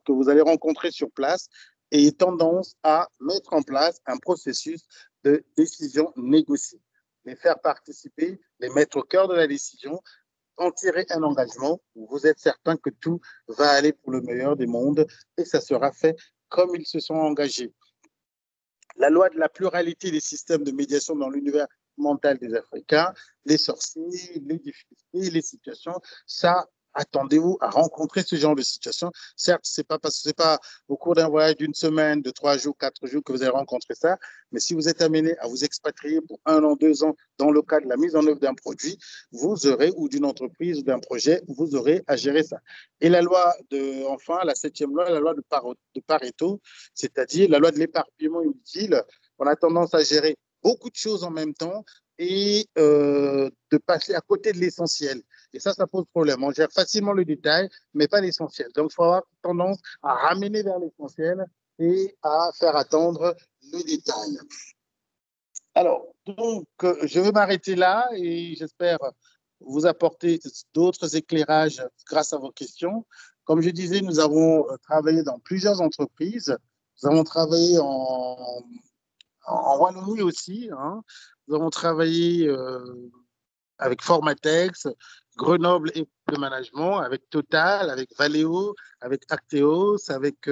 que vous allez rencontrer sur place, et tendance à mettre en place un processus de décision négociée. Les faire participer, les mettre au cœur de la décision, en tirer un engagement où vous êtes certain que tout va aller pour le meilleur des mondes et ça sera fait comme ils se sont engagés. La loi de la pluralité des systèmes de médiation dans l'univers mental des Africains, les sorciers, les difficultés, les situations, ça, attendez-vous à rencontrer ce genre de situation. Certes, c'est pas au cours d'un voyage d'une semaine, de 3 jours, 4 jours que vous allez rencontrer ça, mais si vous êtes amené à vous expatrier pour 1 an, 2 ans dans le cadre de la mise en œuvre d'un produit, vous aurez, ou d'une entreprise, ou d'un projet, vous aurez à gérer ça. Et la loi enfin, la 7e loi, la loi de Pareto, c'est-à-dire la loi de l'éparpillement inutile. On a tendance à gérer beaucoup de choses en même temps et de passer à côté de l'essentiel. Et ça pose problème. On gère facilement le détail, mais pas l'essentiel. Donc, il faut avoir tendance à ramener vers l'essentiel et à faire attendre le détail. Alors, donc, je vais m'arrêter là et j'espère vous apporter d'autres éclairages grâce à vos questions. Comme je disais, nous avons travaillé dans plusieurs entreprises. Nous avons travaillé en Wallonie aussi. Hein. Nous avons travaillé avec Formatex, Grenoble et de management, avec Total, avec Valeo, avec Acteos, avec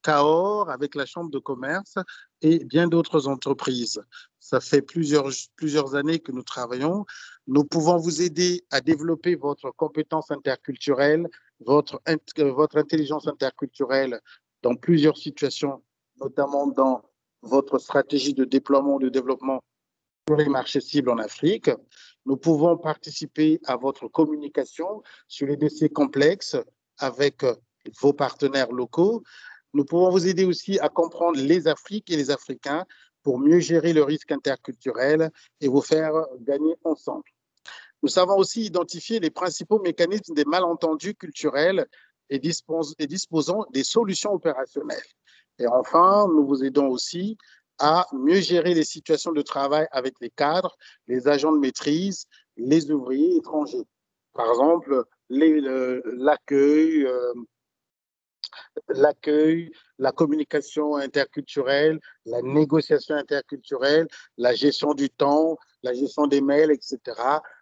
Cahors, avec la Chambre de commerce et bien d'autres entreprises. Ça fait plusieurs années que nous travaillons. Nous pouvons vous aider à développer votre compétence interculturelle, votre intelligence interculturelle dans plusieurs situations, notamment dans votre stratégie de déploiement, de développement sur les marchés cibles en Afrique. Nous pouvons participer à votre communication sur les dossiers complexes avec vos partenaires locaux. Nous pouvons vous aider aussi à comprendre les Afriques et les Africains pour mieux gérer le risque interculturel et vous faire gagner ensemble. Nous savons aussi identifier les principaux mécanismes des malentendus culturels et disposons des solutions opérationnelles. Et enfin, nous vous aidons aussi à mieux gérer les situations de travail avec les cadres, les agents de maîtrise, les ouvriers étrangers. Par exemple, l'accueil, la communication interculturelle, la négociation interculturelle, la gestion du temps, la gestion des mails, etc.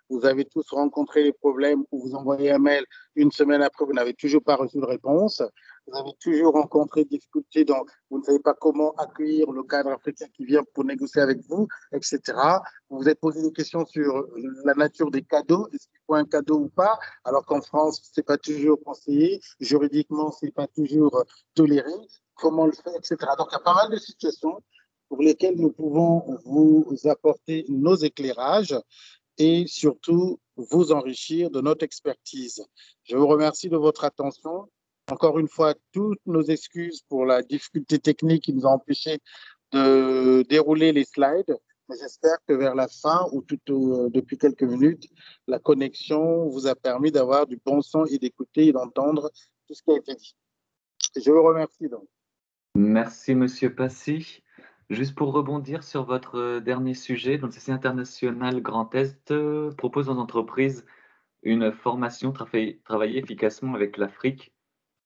Vous avez tous rencontré les problèmes où vous envoyez un mail, une semaine après, vous n'avez toujours pas reçu de réponse. Vous avez toujours rencontré des difficultés dont vous ne savez pas comment accueillir le cadre africain qui vient pour négocier avec vous, etc. Vous vous êtes posé des questions sur la nature des cadeaux, est-ce qu'il faut un cadeau ou pas, alors qu'en France, ce n'est pas toujours conseillé, juridiquement, ce n'est pas toujours toléré, comment le faire, etc. Donc, il y a pas mal de situations pour lesquelles nous pouvons vous apporter nos éclairages et surtout vous enrichir de notre expertise. Je vous remercie de votre attention. Encore une fois, toutes nos excuses pour la difficulté technique qui nous a empêché de dérouler les slides, mais j'espère que vers la fin ou depuis quelques minutes, la connexion vous a permis d'avoir du bon son et d'écouter et d'entendre tout ce qui a été dit. Je vous remercie donc. Merci, Monsieur Passy. Juste pour rebondir sur votre dernier sujet, donc le CCI International Grand Est propose aux entreprises une formation travailler efficacement avec l'Afrique,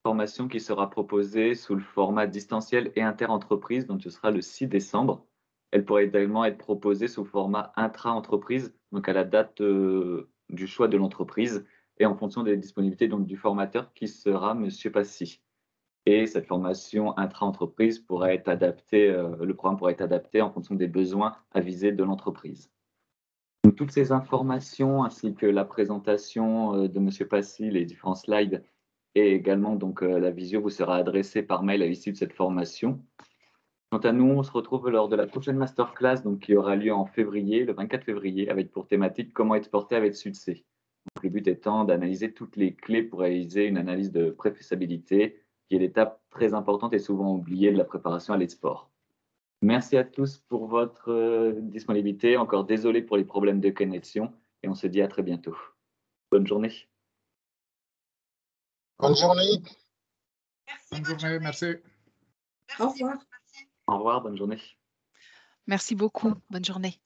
formation qui sera proposée sous le format distanciel et inter-entreprise, donc ce sera le 6 décembre. Elle pourrait également être proposée sous format intra-entreprise, donc à la date du choix de l'entreprise et en fonction des disponibilités donc, du formateur qui sera Monsieur Passy. Et cette formation intra-entreprise pourra être adaptée, le programme pourra être adapté en fonction des besoins avisés de l'entreprise. Toutes ces informations ainsi que la présentation de Monsieur Passy, les différents slides et également donc, la visio vous sera adressée par mail à l'issue de cette formation. Quant à nous, on se retrouve lors de la prochaine masterclass donc, qui aura lieu en février, le 24 février, avec pour thématique comment exporter avec succès. Donc, le but étant d'analyser toutes les clés pour réaliser une analyse de préfaisabilité qui est l'étape très importante et souvent oubliée de la préparation à l'export. Merci à tous pour votre disponibilité. Encore désolé pour les problèmes de connexion et on se dit à très bientôt. Bonne journée. Bonne journée. Bonne journée, merci. Au revoir. Au revoir, bonne journée. Merci beaucoup. Bonne journée.